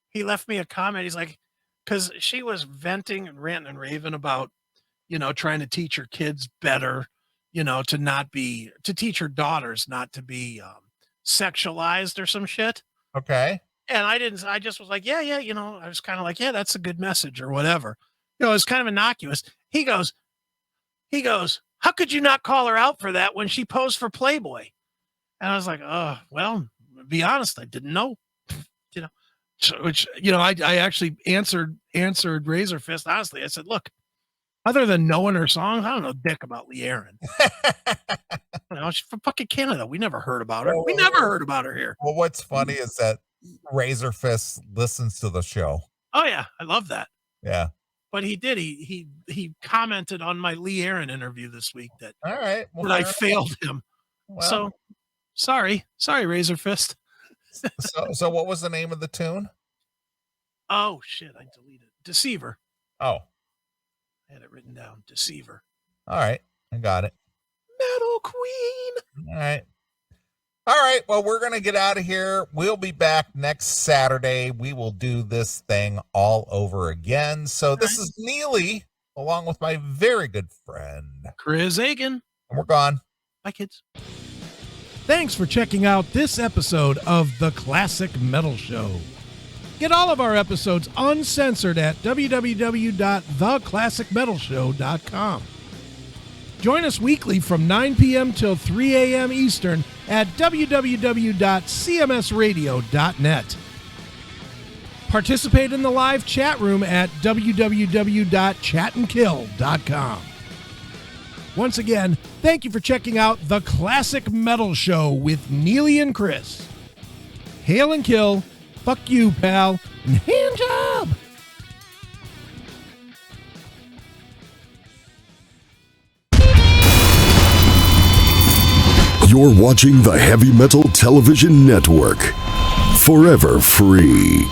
He left me a comment. He's like, because she was venting and ranting and raving about, trying to teach her kids better, to teach her daughters not to be sexualized or some shit. Okay. And I just was like, yeah, I was kind of like, yeah, that's a good message or whatever. It's kind of innocuous. He goes, how could you not call her out for that when she posed for Playboy? And I was like, well, to be honest, I didn't know, so, which, I actually answered Razorfist. Honestly, I said, look, other than knowing her songs, I don't know dick about Lee Aaron. She's from fucking Canada. We never heard about her. We never heard about her here. Well, what's funny is that Razorfist listens to the show. Oh yeah, I love that. Yeah. But he did. He commented on my Lee Aaron interview this week that, All right. Well, that I failed him. Well, so sorry, Razorfist. so what was the name of the tune? Oh shit, I deleted Deceiver. Oh, I had it written down. Deceiver. All right, I got it. Metal Queen. All right. Well, we're going to get out of here. We'll be back next Saturday. We will do this thing all over again. So this is Neeley, along with my very good friend, Chris Aiken. And we're gone. Bye, kids. Thanks for checking out this episode of The Classic Metal Show. Get all of our episodes uncensored at www.theclassicmetalshow.com. Join us weekly from 9 p.m. till 3 a.m. Eastern at www.cmsradio.net. Participate in the live chat room at www.chatandkill.com. Once again, thank you for checking out The Classic Metal Show with Neeley and Chris. Hail and kill, fuck you, pal, and hand job! You're watching the Heavy Metal Television Network. Forever free.